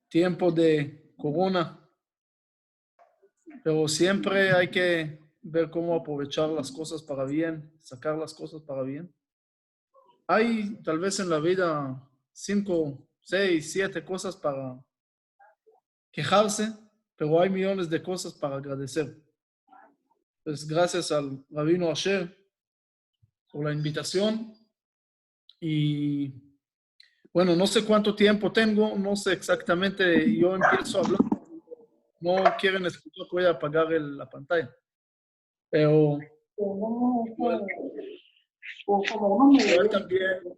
Tiempo de corona, pero siempre hay que ver cómo aprovechar las cosas para bien, sacar las cosas para bien. Hay tal vez en la vida 5, 6, 7 cosas para quejarse, pero hay millones de cosas para agradecer. Pues gracias al Rabino Asher por la invitación y bueno, no sé cuánto tiempo tengo, no sé exactamente, yo empiezo a hablar, no quieren escuchar, voy a apagar la pantalla, pero igual, igual también,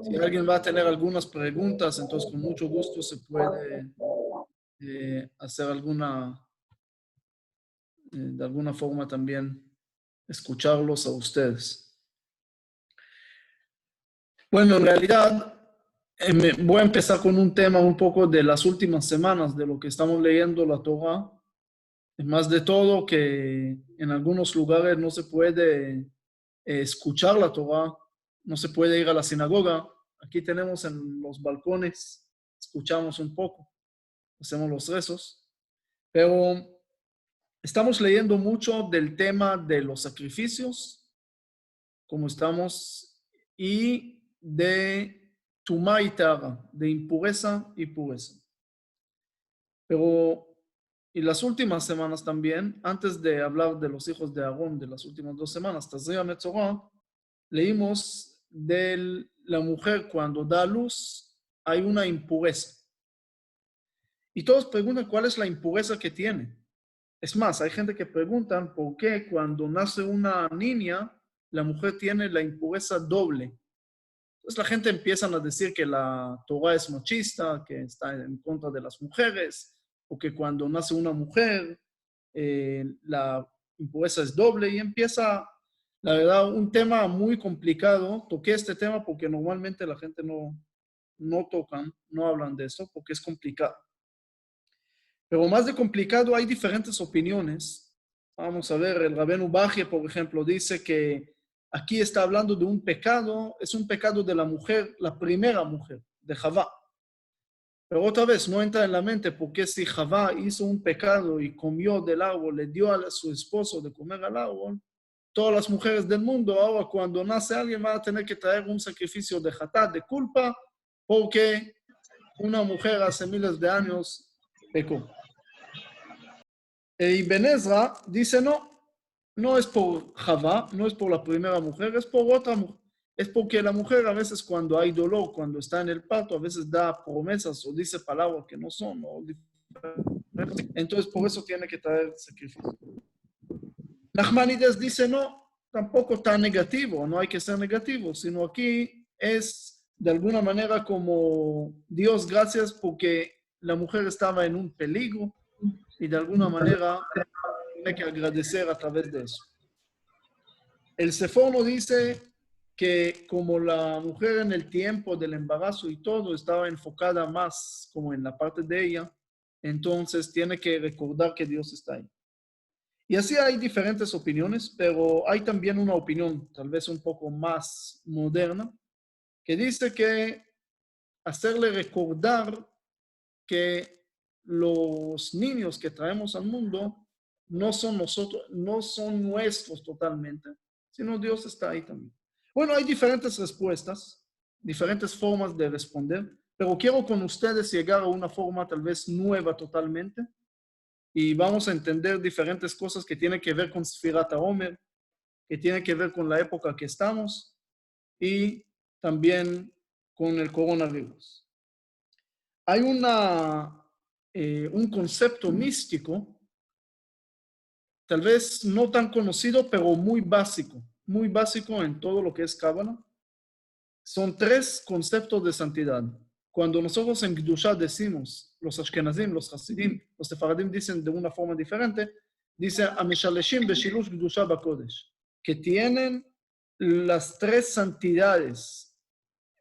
si alguien va a tener algunas preguntas, entonces con mucho gusto se puede hacer de alguna forma también escucharlos a ustedes. Bueno, en realidad voy a empezar con un tema un poco de las últimas semanas, de lo que estamos leyendo la Torah. Más de todo que en algunos lugares no se puede escuchar la Torah, no se puede ir a la sinagoga. Aquí tenemos en los balcones, escuchamos un poco, hacemos los rezos, pero estamos leyendo mucho del tema de los sacrificios, como estamos, y de tumá y tara, de impureza y pureza. Pero y las últimas semanas también, antes de hablar de los hijos de Aarón, de las últimas 2 semanas, Tazria Metzorah, leímos de la mujer cuando da luz, hay una impureza. Y todos preguntan cuál es la impureza que tiene. Es más, hay gente que preguntan por qué cuando nace una niña, la mujer tiene la impureza doble. Entonces la gente empieza a decir que la Torah es machista, que está en contra de las mujeres, o que cuando nace una mujer, la impureza es doble y empieza, la verdad, un tema muy complicado. Toqué este tema porque normalmente la gente no tocan, no hablan de esto porque es complicado. Pero más de complicado hay diferentes opiniones. Vamos a ver, el Rabenu Bajie, por ejemplo, dice que aquí está hablando de un pecado, es un pecado de la mujer, la primera mujer, de Javá. Pero otra vez, no entra en la mente porque si Javá hizo un pecado y comió del árbol, le dio a su esposo de comer al árbol, todas las mujeres del mundo, ahora cuando nace alguien va a tener que traer un sacrificio de hatá, de culpa, porque una mujer hace miles de años pecó. Y Ben Ezra dice no es por Javá, no es por la primera mujer, es por otra mujer. Es porque la mujer a veces cuando hay dolor, cuando está en el parto, a veces da promesas o dice palabras que no son. Entonces por eso tiene que traer sacrificio. Nachmanides dice no, tampoco tan negativo, no hay que ser negativo, sino aquí es de alguna manera como Dios gracias porque la mujer estaba en un peligro y de alguna manera tiene que agradecer a través de eso. El Sefor nos dice que como la mujer en el tiempo del embarazo y todo estaba enfocada más como en la parte de ella, entonces tiene que recordar que Dios está ahí. Y así hay diferentes opiniones, pero hay también una opinión tal vez un poco más moderna que dice que hacerle recordar que los niños que traemos al mundo no son nosotros, no son nuestros totalmente, sino Dios está ahí también. Bueno, hay diferentes respuestas, diferentes formas de responder, pero quiero con ustedes llegar a una forma tal vez nueva totalmente y vamos a entender diferentes cosas que tienen que ver con Sfirat HaOmer, que tienen que ver con la época que estamos y también con el coronavirus. Hay un concepto místico, tal vez no tan conocido, pero muy básico en todo lo que es Cábala. Son 3 conceptos de santidad. Cuando nosotros en Kedushá decimos, los Ashkenazim, los Hasidim, los Sefaradim dicen de una forma diferente, diceAmishaleshim Beshilush Kedushá Bakodesh, que tienen las 3 santidades.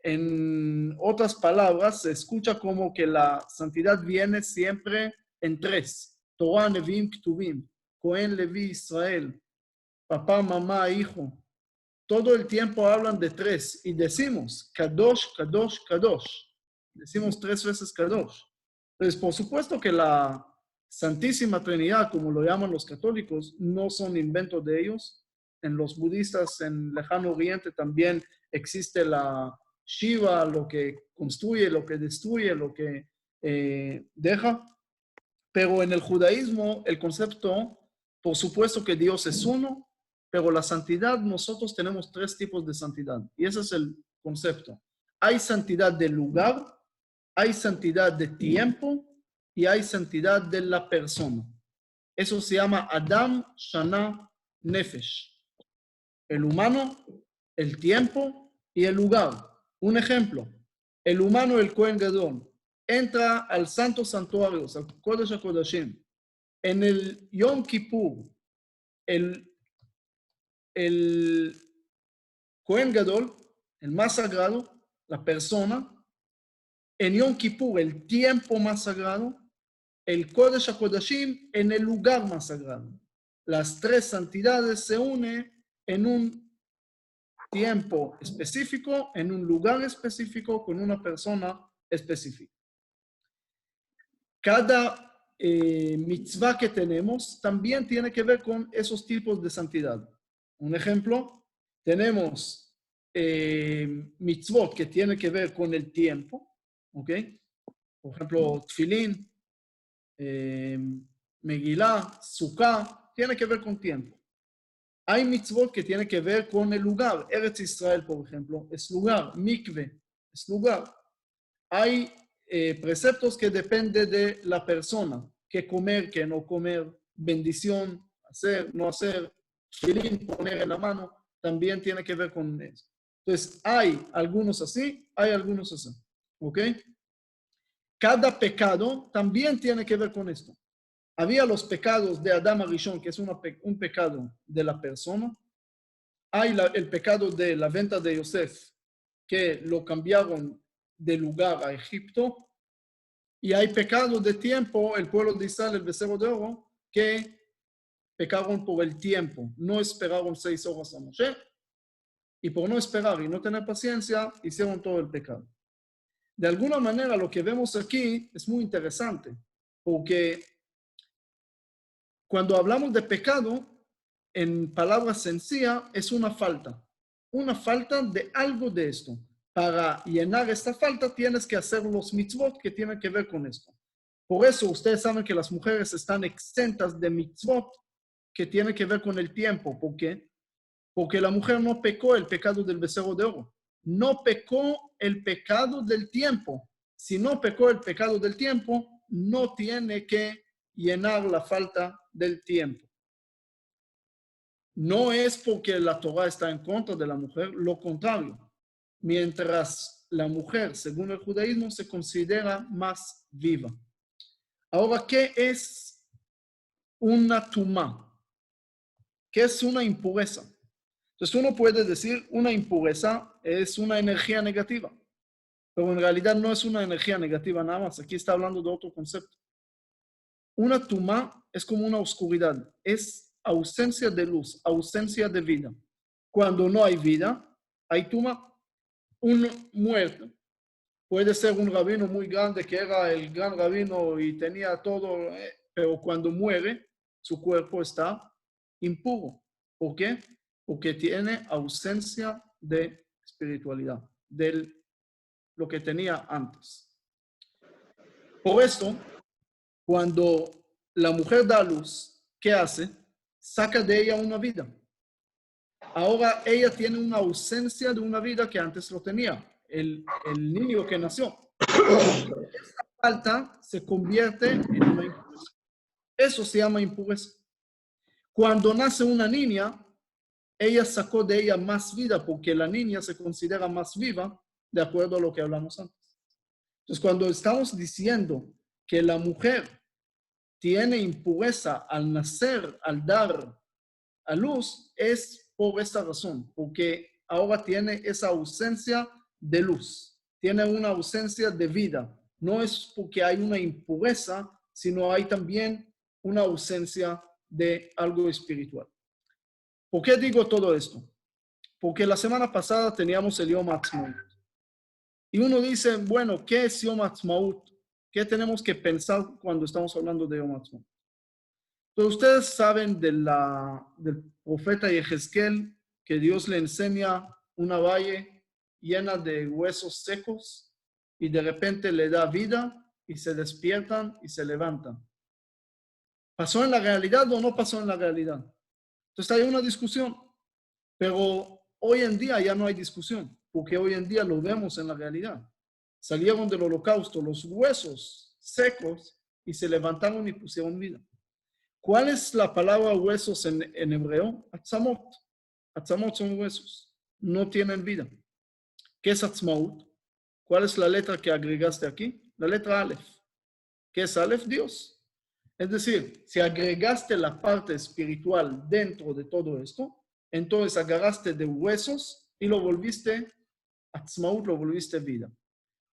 En otras palabras, se escucha como que la santidad viene siempre en 3. Torah, Neviim, Ktuvim, Cohen, Leví, Israel, papá, mamá, hijo. Todo el tiempo hablan de 3 y decimos Kadosh, Kadosh, Kadosh. Decimos 3 veces Kadosh. Entonces, por supuesto que la Santísima Trinidad, como lo llaman los católicos, no son inventos de ellos. En los budistas en Lejano Oriente también existe la Shiva, lo que construye, lo que destruye, lo que deja. Pero en el judaísmo, el concepto, por supuesto que Dios es uno, pero la santidad, nosotros tenemos 3 tipos de santidad. Y ese es el concepto. Hay santidad del lugar, hay santidad de tiempo y hay santidad de la persona. Eso se llama Adam, Shana, Nefesh. El humano, el tiempo y el lugar. Un ejemplo, el humano, el Kohen Gadol, entra al santo santuario, al Kodesh HaKodashim. En el Yom Kippur, el Kohen Gadol, el más sagrado, la persona, en Yom Kippur, el tiempo más sagrado, el Kodesh HaKodashim en el lugar más sagrado. Las 3 santidades se unen en un tiempo específico, en un lugar específico, con una persona específica. Cada mitzvah que tenemos también tiene que ver con esos tipos de santidad. Un ejemplo, tenemos mitzvot que tienen que ver con el tiempo, ¿ok? Por ejemplo, Tfilín, Megilá, Sukkah, tiene que ver con tiempo. Hay mitzvot que tienen que ver con el lugar. Eretz Israel, por ejemplo, es lugar. Mikve es lugar. Hay preceptos que dependen de la persona. Qué comer, qué no comer. Bendición, hacer, no hacer. Tfilín, poner en la mano, también tiene que ver con eso. Entonces, hay algunos así, hay algunos así. ¿Ok? Cada pecado también tiene que ver con esto. Había los pecados de Adam Arishon, que es un pecado de la persona. Hay el pecado de la venta de Yosef, que lo cambiaron de lugar a Egipto. Y hay pecado de tiempo, el pueblo de Israel, el becerro de oro, que pecaron por el tiempo. No esperaron 6 horas a Moshe. Y por no esperar y no tener paciencia, hicieron todo el pecado. De alguna manera, lo que vemos aquí es muy interesante, porque cuando hablamos de pecado, en palabras sencillas, es una falta de algo de esto. Para llenar esta falta, tienes que hacer los mitzvot que tienen que ver con esto. Por eso, ustedes saben que las mujeres están exentas de mitzvot que tienen que ver con el tiempo. ¿Por qué? Porque la mujer no pecó el pecado del becerro de oro. No pecó el pecado del tiempo. Si no pecó el pecado del tiempo, no tiene que llenar la falta del tiempo. No es porque la Torah está en contra de la mujer, lo contrario. Mientras la mujer, según el judaísmo, se considera más viva. Ahora, ¿qué es una tumá? ¿Qué es una impureza? Entonces uno puede decir, una impureza es una energía negativa, pero en realidad no es una energía negativa nada más. Aquí está hablando de otro concepto. Una tumá es como una oscuridad, es ausencia de luz, ausencia de vida. Cuando no hay vida, hay tumá. Un muerto puede ser un rabino muy grande que era el gran rabino y tenía todo, pero cuando muere, su cuerpo está impuro. ¿Por qué? Porque tiene ausencia de espiritualidad, de lo que tenía antes. Por esto, cuando la mujer da a luz, ¿qué hace? Saca de ella una vida. Ahora ella tiene una ausencia de una vida que antes lo tenía, el niño que nació. Esta falta se convierte en una impureza. Eso se llama impureza. Cuando nace una niña, ella sacó de ella más vida porque la niña se considera más viva de acuerdo a lo que hablamos antes. Entonces, cuando estamos diciendo que la mujer tiene impureza al nacer, al dar a luz, es por esta razón, porque ahora tiene esa ausencia de luz, tiene una ausencia de vida. No es porque hay una impureza, sino hay también una ausencia de algo espiritual. ¿Por qué digo todo esto? Porque la semana pasada teníamos el Yom Ha'atzmaut. Y uno dice, bueno, ¿qué es Yom Ha'atzmaut? ¿Qué tenemos que pensar cuando estamos hablando de Yom Ha'atzmaut? Entonces, ustedes saben del profeta Yehezkel que Dios le enseña una valle llena de huesos secos y de repente le da vida y se despiertan y se levantan. ¿Pasó en la realidad o no pasó en la realidad? Entonces hay una discusión, pero hoy en día ya no hay discusión, porque hoy en día lo vemos en la realidad. Salieron del holocausto los huesos secos y se levantaron y pusieron vida. ¿Cuál es la palabra huesos en hebreo? Atzamot. Atzamot son huesos. No tienen vida. ¿Qué es Atzmaut? ¿Cuál es la letra que agregaste aquí? La letra Aleph. ¿Qué es Aleph? Dios. Es decir, si agregaste la parte espiritual dentro de todo esto, entonces agarraste de huesos y lo volviste Atzmaut, lo volviste vida.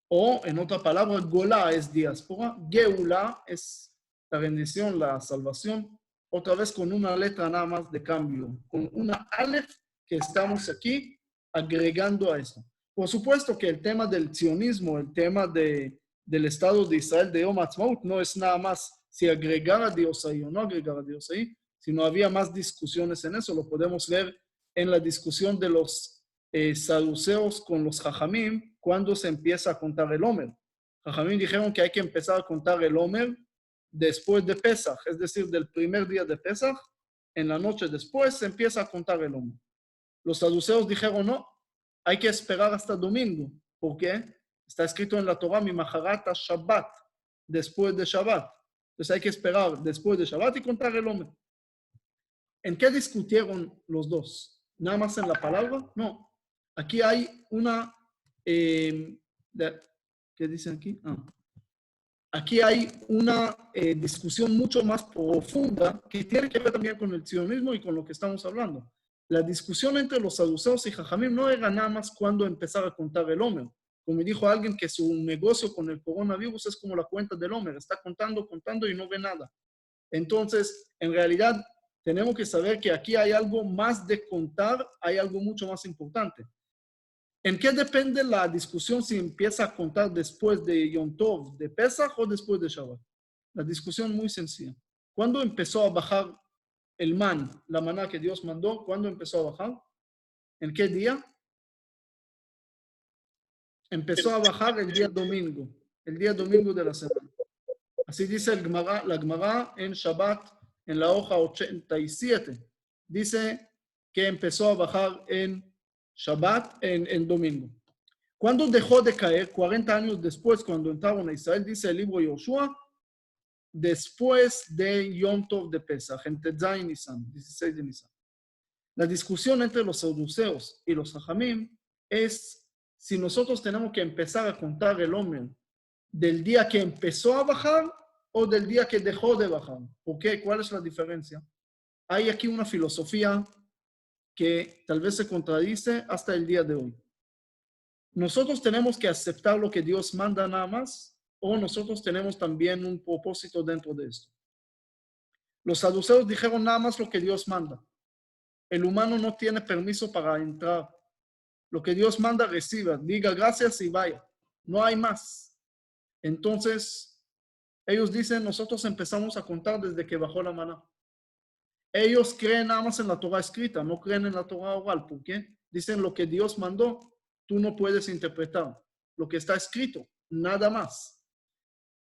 O, en otra palabra, Golá es diáspora, Geulá es la bendición, la salvación, otra vez con una letra nada más de cambio, con una Aleph que estamos aquí agregando a esto. Por supuesto que el tema del sionismo, el tema del Estado de Israel de Yom Ha'atzmaut no es nada más si agregar a Dios ahí o no agregar a Dios ahí, sino había más discusiones en eso. Lo podemos ver en la discusión de los saduceos con los jajamim cuando se empieza a contar el Omer. Jajamim dijeron que hay que empezar a contar el Omer después de Pesach, es decir, del primer día de Pesach, en la noche después se empieza a contar el Omer. Los saduceos dijeron no, hay que esperar hasta domingo. ¿Por qué? Está escrito en la Torah, mi maharata Shabbat, después de Shabbat. Entonces hay que esperar después de Shabbat y contar el Omer. ¿En qué discutieron los dos? ¿Nada más en la palabra? No. Aquí hay una... ¿qué dicen aquí? Aquí hay una discusión mucho más profunda que tiene que ver también con el sionismo y con lo que estamos hablando. La discusión entre los saduceos y jajamim no era nada más cuando empezar a contar el Omer. Como dijo alguien que su negocio con el coronavirus es como la cuenta del Omer. Está contando y no ve nada. Entonces, en realidad, tenemos que saber que aquí hay algo más de contar, hay algo mucho más importante. ¿En qué depende la discusión si empieza a contar después de Yom Tov, de Pesach o después de Shabbat? La discusión muy sencilla. ¿Cuándo empezó a bajar el man, la maná que Dios mandó? ¿Cuándo empezó a bajar? ¿En qué día? Empezó a bajar el día domingo de la semana. Así dice la Gemara en Shabbat, en la hoja 87. Dice que empezó a bajar en Shabbat, en domingo. ¿Cuándo dejó de caer? 40 años después, cuando entraron a Israel, dice el libro Yoshua, después de Yom Tov de Pesach, en Tetzai Nisan, 16 de Nisan. La discusión entre los saduceos y los hajamim es si nosotros tenemos que empezar a contar el Omer del día que empezó a bajar o del día que dejó de bajar. ¿Por qué? ¿Cuál es la diferencia? Hay aquí una filosofía que tal vez se contradice hasta el día de hoy. ¿Nosotros tenemos que aceptar lo que Dios manda nada más o nosotros tenemos también un propósito dentro de esto? Los saduceos dijeron nada más lo que Dios manda. El humano no tiene permiso para entrar. Lo que Dios manda, reciba, diga gracias y vaya. No hay más. Entonces, ellos dicen, nosotros empezamos a contar desde que bajó la maná. Ellos creen nada más en la Torah escrita, no creen en la Torah oral. ¿Por qué? Dicen lo que Dios mandó, tú no puedes interpretar. Lo que está escrito, nada más.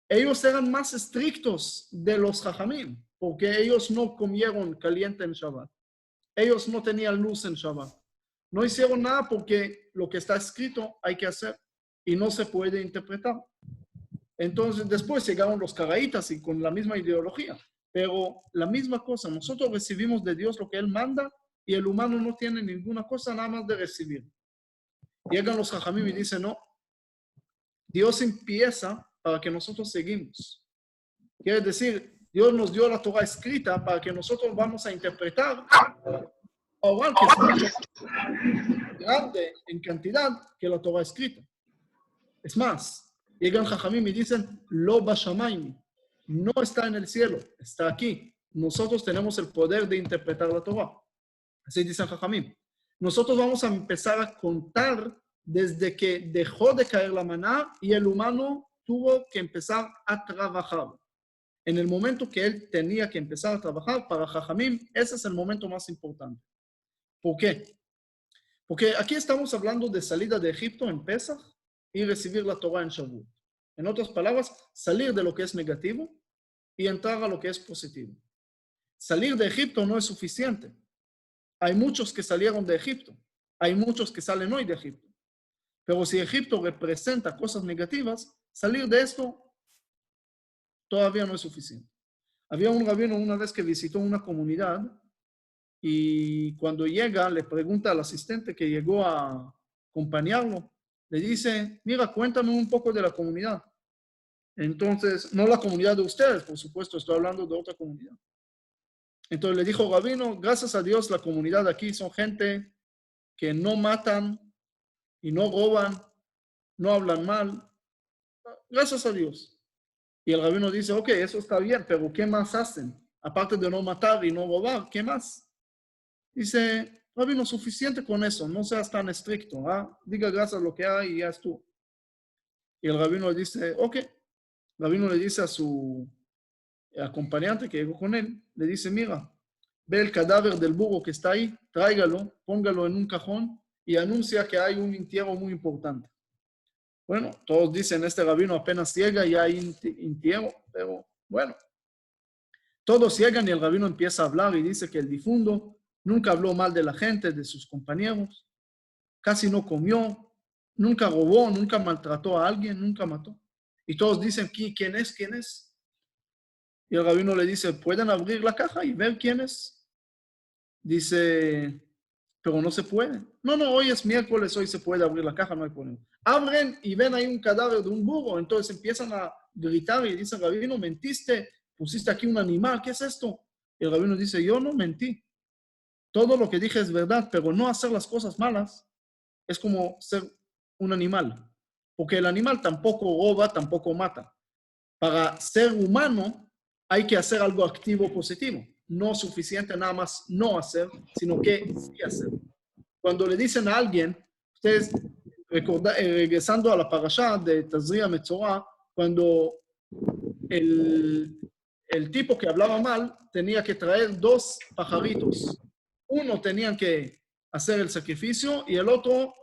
Ellos eran más estrictos de los jajamim, porque ellos no comieron caliente en Shabbat. Ellos no tenían luz en Shabbat. No hicieron nada porque lo que está escrito hay que hacer y no se puede interpretar. Entonces después llegaron los caraítas y con la misma ideología. Pero la misma cosa, nosotros recibimos de Dios lo que Él manda y el humano no tiene ninguna cosa nada más de recibir. Llegan los jajamim y dicen, no, Dios empieza para que nosotros seguimos. Quiere decir, Dios nos dio la Torah escrita para que nosotros vamos a interpretar oral, que es mucho grande en cantidad que la Torah escrita. Es más, llegan jajamim y dicen, lo bashamayim, no está en el cielo, está aquí. Nosotros tenemos el poder de interpretar la Torah. Así dicen jajamim. Nosotros vamos a empezar a contar desde que dejó de caer la maná y el humano tuvo que empezar a trabajar. En el momento que él tenía que empezar a trabajar, para Jajamim, ese es el momento más importante. ¿Por qué? Porque aquí estamos hablando de salida de Egipto en Pesach y recibir la Torah en Shavuot. En otras palabras, salir de lo que es negativo y entrar a lo que es positivo. Salir de Egipto no es suficiente. Hay muchos que salieron de Egipto. Hay muchos que salen hoy de Egipto. Pero si Egipto representa cosas negativas, salir de esto todavía no es suficiente. Había un rabino una vez que visitó una comunidad y cuando llega le pregunta al asistente que llegó a acompañarlo, le dice, mira, cuéntame un poco de la comunidad. Entonces, no la comunidad de ustedes, por supuesto, estoy hablando de otra comunidad. Entonces le dijo, rabino, gracias a Dios la comunidad aquí son gente que no matan y no roban, no hablan mal. Gracias a Dios. Y el rabino dice, ok, eso está bien, pero ¿qué más hacen? Aparte de no matar y no robar, ¿qué más? Dice, rabino, suficiente con eso, no seas tan estricto, ¿ah? Diga gracias a lo que hay y ya estuvo. Y el rabino le dice, ok. El rabino le dice a su acompañante que llegó con él, le dice, mira, ve el cadáver del burro que está ahí, tráigalo, póngalo en un cajón y anuncia que hay un entierro muy importante. Bueno, todos dicen, este rabino apenas llega y hay entierro, pero bueno. Todos llegan y el rabino empieza a hablar y dice que el difunto nunca habló mal de la gente, de sus compañeros, casi no comió, nunca robó, nunca maltrató a alguien, nunca mató. Y todos dicen, ¿quién es? ¿Quién es? Y el rabino le dice, ¿pueden abrir la caja y ver quién es? Dice, pero no se puede. No, hoy es miércoles, hoy se puede abrir la caja, no hay problema. Abren y ven ahí un cadáver de un burro, entonces empiezan a gritar y dicen, rabino, mentiste, pusiste aquí un animal, ¿qué es esto? Y el rabino dice, yo no mentí. Todo lo que dije es verdad, pero no hacer las cosas malas es como ser un animal. Porque el animal tampoco roba, tampoco mata. Para ser humano hay que hacer algo activo positivo. No suficiente nada más no hacer, sino que sí hacer. Cuando le dicen a alguien, ustedes, regresando a la parashá de Tazria Metzorah, cuando el tipo que hablaba mal tenía que traer 2 pajaritos. Uno tenían que hacer el sacrificio y el otro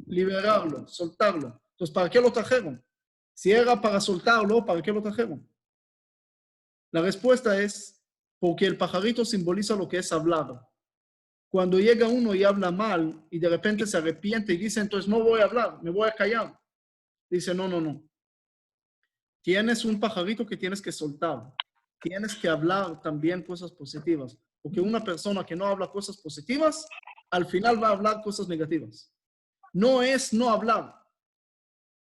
liberarlo, soltarlo. Entonces, ¿para qué lo trajeron? Si era para soltarlo, ¿para qué lo trajeron? La respuesta es porque el pajarito simboliza lo que es hablar. Cuando llega uno y habla mal y de repente se arrepiente y dice, entonces no voy a hablar, me voy a callar. Dice, no. Tienes un pajarito que tienes que soltar. Tienes que hablar también cosas positivas. Porque una persona que no habla cosas positivas, al final va a hablar cosas negativas. No es no hablar.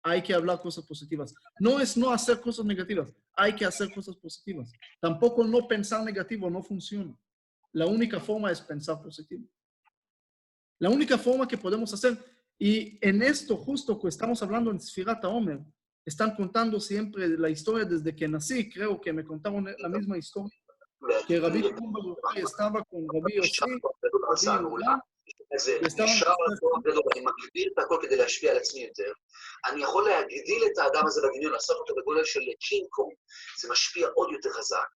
Hay que hablar cosas positivas. No es no hacer cosas negativas. Hay que hacer cosas positivas. Tampoco no pensar negativo no funciona. La única forma es pensar positivo. La única forma que podemos hacer, y en esto justo que estamos hablando en Sfirat HaOmer, están contando siempre la historia desde que nací, creo que me contaron la misma historia, que Rabbi Shimon Bar Yochai estaba con Rabbi Yossi, Rabbi Yehuda, estaban... אני מגביר את הכל כדי להשפיע על עצמי יותר. אני יכול להגדיל את האדם הזה בדמיון, לעשות אותו בגודל של קינג קונג. זה משפיע עוד יותר חזק.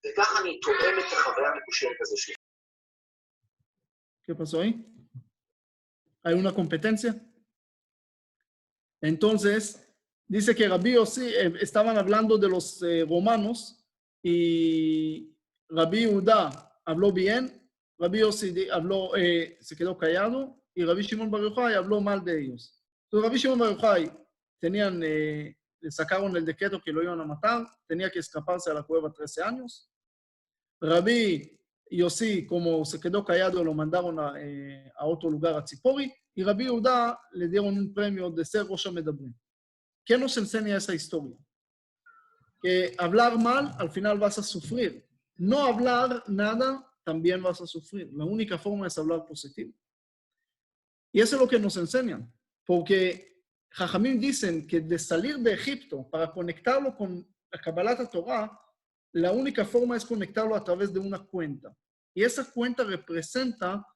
וככה אני תואם את החוויה המקושרת הזו שלי. ¿Qué pasó ahí? ¿Hay una competencia? Entonces, dice que Rabbi Yossi, estaban hablando de los romanos y Rabbi Yehuda habló bien, Rabbi Yossi habló, se quedó callado y Rabbi Shimon Bar Yochai habló mal de ellos. Entonces, Rabbi Shimon Bar Yochai le sacaron el decreto que lo iban a matar, tenía que escaparse a la cueva 13 años. Rabbi Yossi, como se quedó callado, lo mandaron a otro lugar, a Tzipori, y Rabbi Yehuda le dieron un premio de ser Rosh HaMedabrim. ¿Qué nos enseña esa historia? Que hablar mal, al final vas a sufrir. No hablar nada, también vas a sufrir. La única forma es hablar positivo. Y eso es lo que nos enseñan. Porque Jajamim dicen que de salir de Egipto para conectarlo con la Kabbalat Torah, la única forma es conectarlo a través de una cuenta. Y esa cuenta representa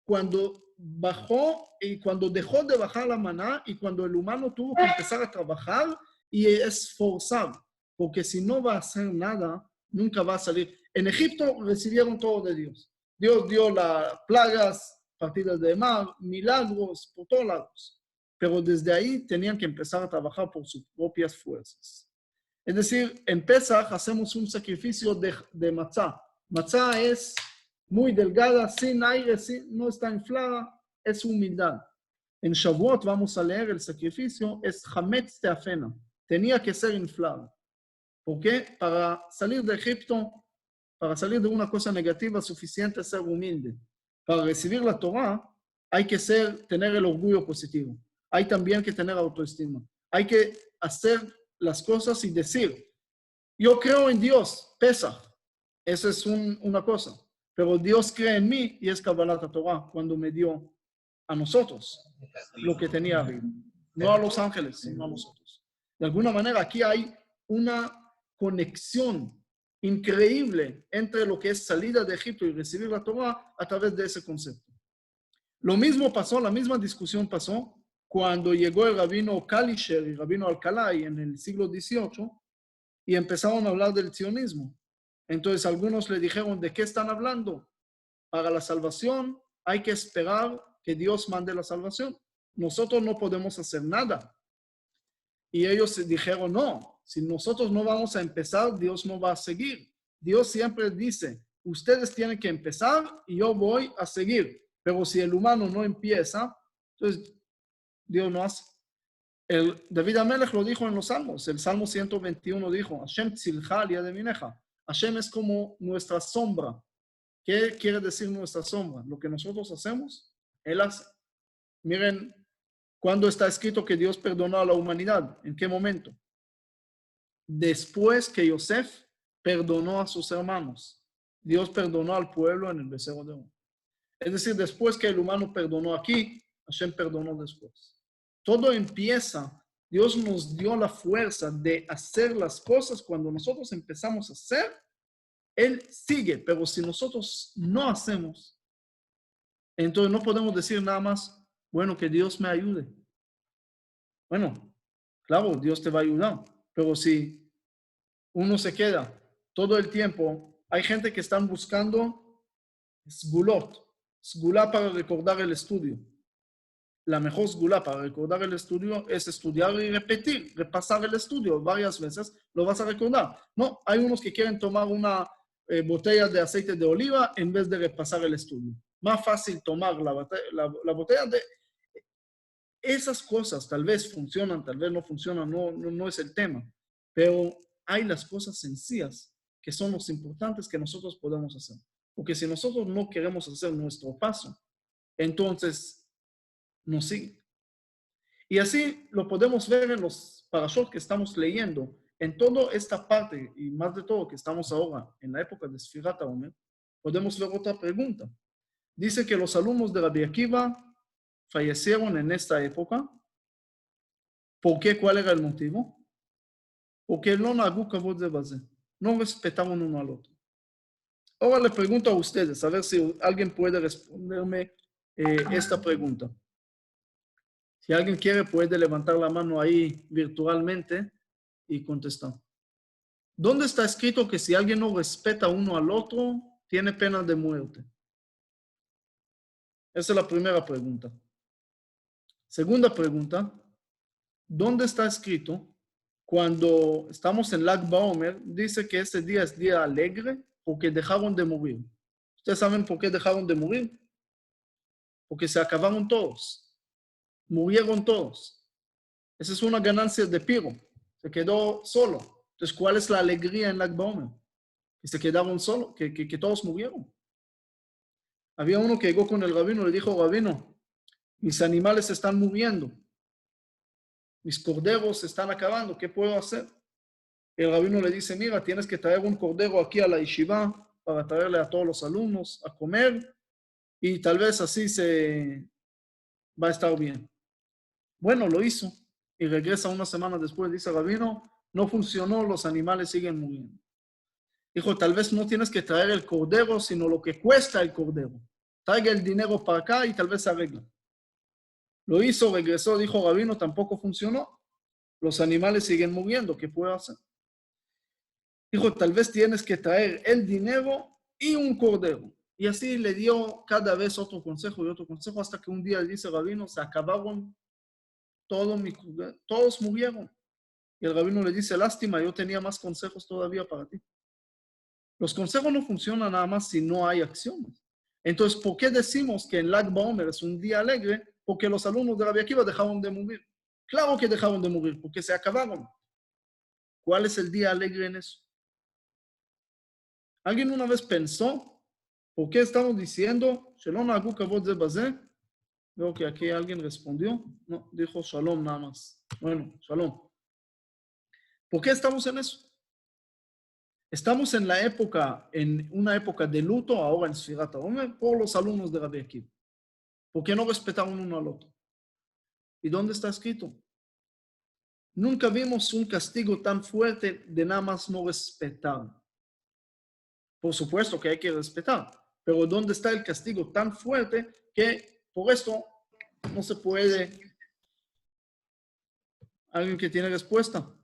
cuando bajó y cuando dejó de bajar la maná y cuando el humano tuvo que empezar a trabajar y esforzar, porque si no va a hacer nada, nunca va a salir. En Egipto recibieron todo de Dios. Dios dio las plagas, partidas de mar, milagros por todos lados. Pero desde ahí tenían que empezar a trabajar por sus propias fuerzas. Es decir, en Pesach hacemos un sacrificio de matzá. Matzá es muy delgada, sin aire, no está inflada, es humildad. En Shavuot vamos a leer el sacrificio, es Hametz Teafena. Tenía que ser inflada. ¿Por qué? Para salir de Egipto, para salir de una cosa negativa, suficiente ser humilde. Para recibir la Torah, hay que tener el orgullo positivo. Hay también que tener autoestima. Hay que hacer las cosas y decir, yo creo en Dios, Pesach. Esa es una cosa. Pero Dios cree en mí y es Kabbalat Torah cuando me dio a nosotros lo que tenía arriba. No a los ángeles, sino a nosotros. De alguna manera, aquí hay una conexión increíble entre lo que es salida de Egipto y recibir la Torah a través de ese concepto. Lo mismo pasó, la misma discusión pasó cuando llegó el rabino Kalisher y el rabino Alcalay en el siglo XVIII y empezaron a hablar del sionismo. Entonces algunos le dijeron, ¿de qué están hablando? Para la salvación hay que esperar que Dios mande la salvación. Nosotros no podemos hacer nada. Y ellos dijeron, no, si nosotros no vamos a empezar, Dios no va a seguir. Dios siempre dice, ustedes tienen que empezar y yo voy a seguir. Pero si el humano no empieza, entonces Dios no hace. David Amelech lo dijo en los Salmos. El Salmo 121 dijo, Hashem tzilcha al yad yamineja. Hashem es como nuestra sombra. ¿Qué quiere decir nuestra sombra? Lo que nosotros hacemos, Él hace. Miren, ¿cuándo está escrito que Dios perdonó a la humanidad? ¿En qué momento? Después que Yosef perdonó a sus hermanos. Dios perdonó al pueblo en el becerro de oro. Es decir, después que el humano perdonó aquí, Hashem perdonó después. Todo empieza, Dios nos dio la fuerza de hacer las cosas. Cuando nosotros empezamos a hacer, Él sigue. Pero si nosotros no hacemos, entonces no podemos decir nada más, bueno, que Dios me ayude. Bueno, claro, Dios te va a ayudar. Pero si uno se queda todo el tiempo, hay gente que están buscando sgulot. Sgulá para recordar el estudio. La mejor sgulá para recordar el estudio es estudiar y repetir, repasar el estudio varias veces, lo vas a recordar. No, hay unos que quieren tomar una botella de aceite de oliva en vez de repasar el estudio. Más fácil tomar la botella de... Esas cosas tal vez funcionan, tal vez no funcionan, no es el tema. Pero hay las cosas sencillas que son los importantes que nosotros podemos hacer. Porque si nosotros no queremos hacer nuestro paso, entonces nos sigue. Y así lo podemos ver en los parashot que estamos leyendo, en toda esta parte, y más de todo que estamos ahora, en la época de Sfirat HaOmer, podemos ver otra pregunta. Dice que los alumnos de Rabbi Akiva fallecieron en esta época. ¿Por qué? ¿Cuál era el motivo? Porque no nagu kavod ze baze. No respetaron uno al otro. Ahora le pregunto a ustedes, a ver si alguien puede responderme esta pregunta. Si alguien quiere, puede levantar la mano ahí virtualmente y contestar. ¿Dónde está escrito que si alguien no respeta uno al otro, tiene pena de muerte? Esa es la primera pregunta. Segunda pregunta, ¿dónde está escrito cuando estamos en Lag BaOmer, dice que este día es día alegre porque dejaron de morir? ¿Ustedes saben por qué dejaron de morir? Porque se acabaron todos. Murieron todos. Esa es una ganancia de Piro. Se quedó solo. Entonces, ¿cuál es la alegría en Lag BaOmer? Que se quedaron solos, que todos murieron. Había uno que llegó con el rabino y le dijo, rabino, mis animales están muriendo. Mis corderos se están acabando. ¿Qué puedo hacer? El rabino le dice, mira, tienes que traer un cordero aquí a la yeshiva para traerle a todos los alumnos a comer y tal vez así se va a estar bien. Bueno, lo hizo y regresa una semana después. Dice, rabino, no funcionó, los animales siguen muriendo. Dijo, tal vez no tienes que traer el cordero, sino lo que cuesta el cordero. traiga el dinero para acá y tal vez se arregla. Lo hizo, regresó, dijo Rabino, tampoco funcionó. Los animales siguen muriendo, ¿qué puedo hacer? Dijo, tal vez tienes que traer el dinero y un cordero. Y así le dio cada vez otro consejo y otro consejo, hasta que un día dice Rabino, se acabaron todos murieron. Y el Rabino le dice, lástima, yo tenía más consejos todavía para ti. Los consejos no funcionan nada más si no hay acciones. Entonces, ¿por qué decimos que en Lag BaOmer es un día alegre? Porque los alumnos de Rabbi Akiva dejaron de morir. Claro que dejaron de morir, porque se acabaron. ¿Cuál es el día alegre en eso? ¿Alguien una vez pensó por qué estamos diciendo Shalom Nagu Kavod Ze Bazeh? Veo que aquí alguien respondió. No, dijo Shalom nada más. Bueno, Shalom. ¿Por qué estamos en eso? Estamos en una época de luto, ahora en Sfirat HaOmer, por los alumnos de Rabbi Akiva. ¿Por qué no respetaron uno al otro? ¿Y dónde está escrito? Nunca vimos un castigo tan fuerte de nada más no respetar. Por supuesto que hay que respetar, pero ¿dónde está el castigo tan fuerte que por esto no se puede? ¿Alguien que tiene respuesta?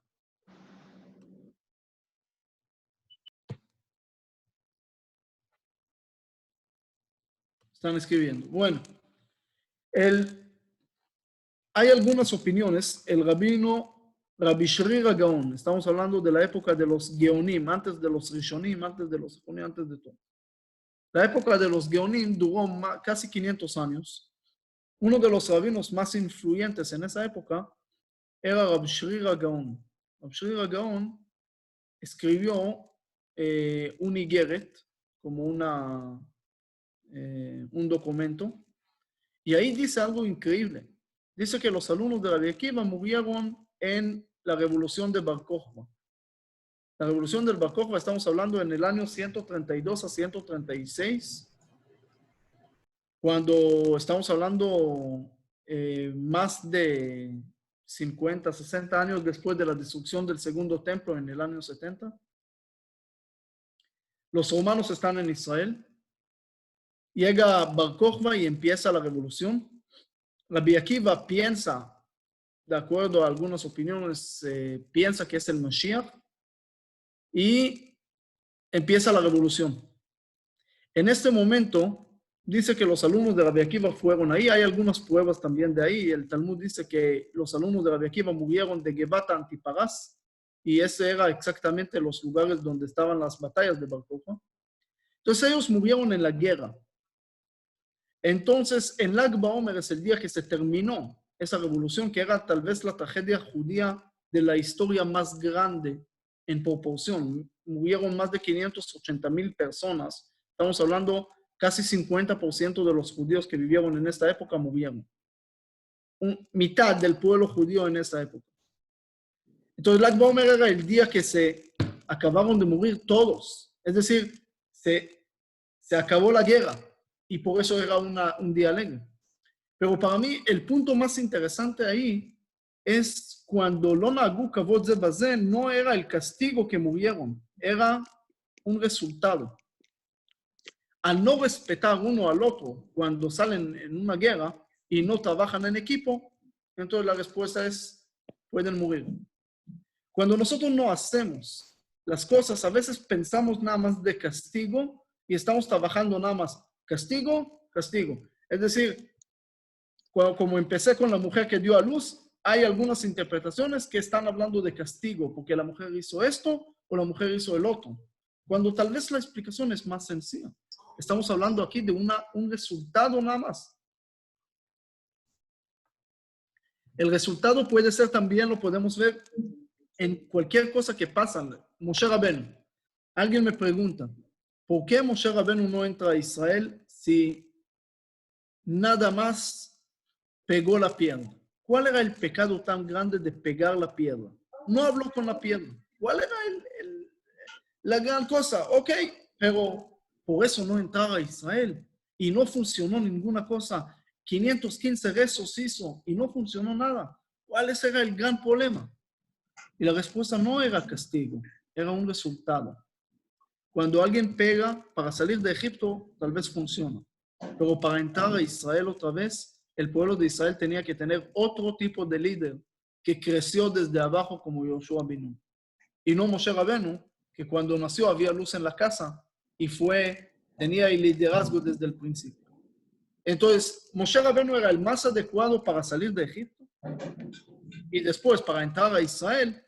Están escribiendo. Bueno, hay algunas opiniones. El Rabbi Shrira Gaon, estamos hablando de la época de los Geonim, antes de los Rishonim, antes de los Ejonim, antes de todo. La época de los Geonim duró casi 500 años. Uno de los rabinos más influyentes en esa época era Rabbi Shrira Gaon. Rabbi Shrira Gaon escribió un Igeret, como un documento, y ahí dice algo increíble. Dice que los alumnos de Rabbi Akiva murieron en la revolución de Bar Kokhba. La revolución del Bar Kokhba, estamos hablando en el año 132 a 136, cuando estamos hablando más de 50, 60 años después de la destrucción del segundo templo en el año 70. Los romanos están en Israel. Llega Bar Kokhba y empieza la revolución. Rabbi Akiva piensa, de acuerdo a algunas opiniones, piensa que es el Mashiach y empieza la revolución. En este momento, dice que los alumnos de Rabbi Akiva fueron ahí. Hay algunas pruebas también de ahí. El Talmud dice que los alumnos de Rabbi Akiva murieron de Gebata Antiparás y ese era exactamente los lugares donde estaban las batallas de Bar Kokhba. Entonces ellos murieron en la guerra. Entonces, en Lag BaOmer es el día que se terminó esa revolución, que era tal vez la tragedia judía de la historia más grande en proporción. Murieron más de 580,000 personas. Estamos hablando casi 50% de los judíos que vivieron en esta época murieron. Mitad del pueblo judío en esa época. Entonces, Lag BaOmer era el día que se acabaron de morir todos. Es decir, se acabó la guerra. Y por eso era un día alegre. Pero para mí, el punto más interesante ahí es cuando Lo Nagu Kavod Ze Bazeh no era el castigo que murieron, era un resultado. Al no respetar uno al otro cuando salen en una guerra y no trabajan en equipo, entonces la respuesta es, pueden morir. Cuando nosotros no hacemos las cosas, a veces pensamos nada más de castigo y estamos trabajando nada más. Castigo, castigo. Es decir, como empecé con la mujer que dio a luz, hay algunas interpretaciones que están hablando de castigo, porque la mujer hizo esto o la mujer hizo el otro. Cuando tal vez la explicación es más sencilla. Estamos hablando aquí de un resultado nada más. El resultado puede ser también, lo podemos ver en cualquier cosa que pasa. Moshe Rabenu. Alguien me pregunta, ¿por qué Moshe Rabenu no entra a Israel si nada más pegó la piedra? ¿Cuál era el pecado tan grande de pegar la piedra? No habló con la piedra. ¿Cuál era la gran cosa? Ok, pero por eso no entraba a Israel y no funcionó ninguna cosa. 515 rezos hizo y no funcionó nada. ¿Cuál era el gran problema? Y la respuesta no era castigo, era un resultado. Cuando alguien pega para salir de Egipto, tal vez funciona. Pero para entrar a Israel otra vez, el pueblo de Israel tenía que tener otro tipo de líder que creció desde abajo como Yoshua ben Nun. Y no Moshe Rabenu, que cuando nació había luz en la casa y tenía el liderazgo desde el principio. Entonces, Moshe Rabenu era el más adecuado para salir de Egipto. Y después, para entrar a Israel,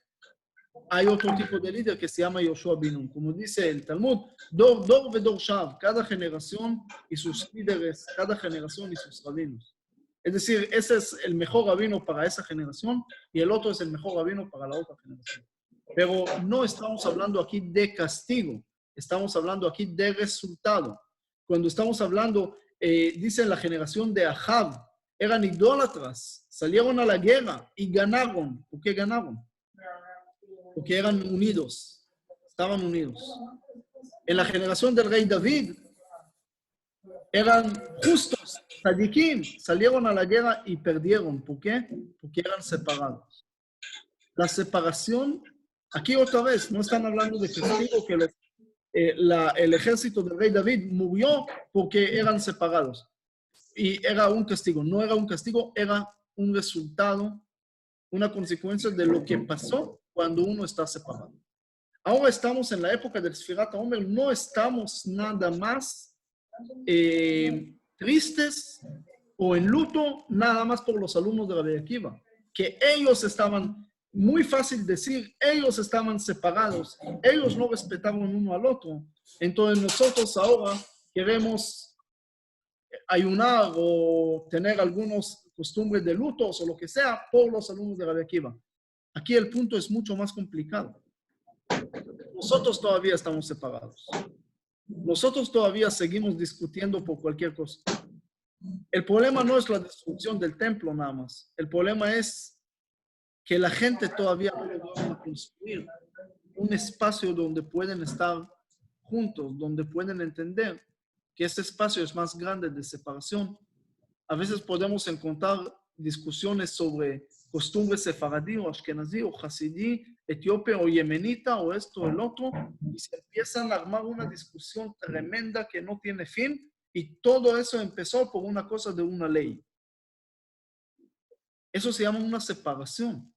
hay otro tipo de líder que se llama Yoshua ben Nun. Como dice el Talmud, Dor Vedor Shav, cada generación y sus líderes, cada generación y sus rabinos. Es decir, ese es el mejor rabino para esa generación y el otro es el mejor rabino para la otra generación. Pero no estamos hablando aquí de castigo, estamos hablando aquí de resultado. Cuando estamos hablando, dice la generación de Ahab, eran idólatras, salieron a la guerra y ganaron. ¿Por qué ganaron? Porque eran unidos, estaban unidos. En la generación del rey David, eran justos, tzadikim, salieron a la guerra y perdieron. ¿Por qué? Porque eran separados. La separación, aquí otra vez, no están hablando de castigo, que el ejército del rey David murió porque eran separados. Y era un castigo, no era un castigo, era un resultado, una consecuencia de lo que pasó cuando uno está separado. Ahora estamos en la época del Sfirat HaOmer, no estamos nada más tristes o en luto nada más por los alumnos de Rabbi Akiva, que ellos estaban, muy fácil decir, ellos estaban separados, ellos no respetaban uno al otro. Entonces nosotros ahora queremos ayunar o tener algunas costumbres de lutos o lo que sea por los alumnos de Rabbi Akiva. Aquí el punto es mucho más complicado. Nosotros todavía estamos separados. Nosotros todavía seguimos discutiendo por cualquier cosa. El problema no es la destrucción del templo nada más. El problema es que la gente todavía no logra construir un espacio donde pueden estar juntos, donde pueden entender que ese espacio es más grande de separación. A veces podemos encontrar discusiones sobre costumbres sefaradí o ashkenazí o hasidí, etíope o yemenita o esto o el otro, y se empiezan a armar una discusión tremenda que no tiene fin, y todo eso empezó por una cosa de una ley. Eso se llama una separación.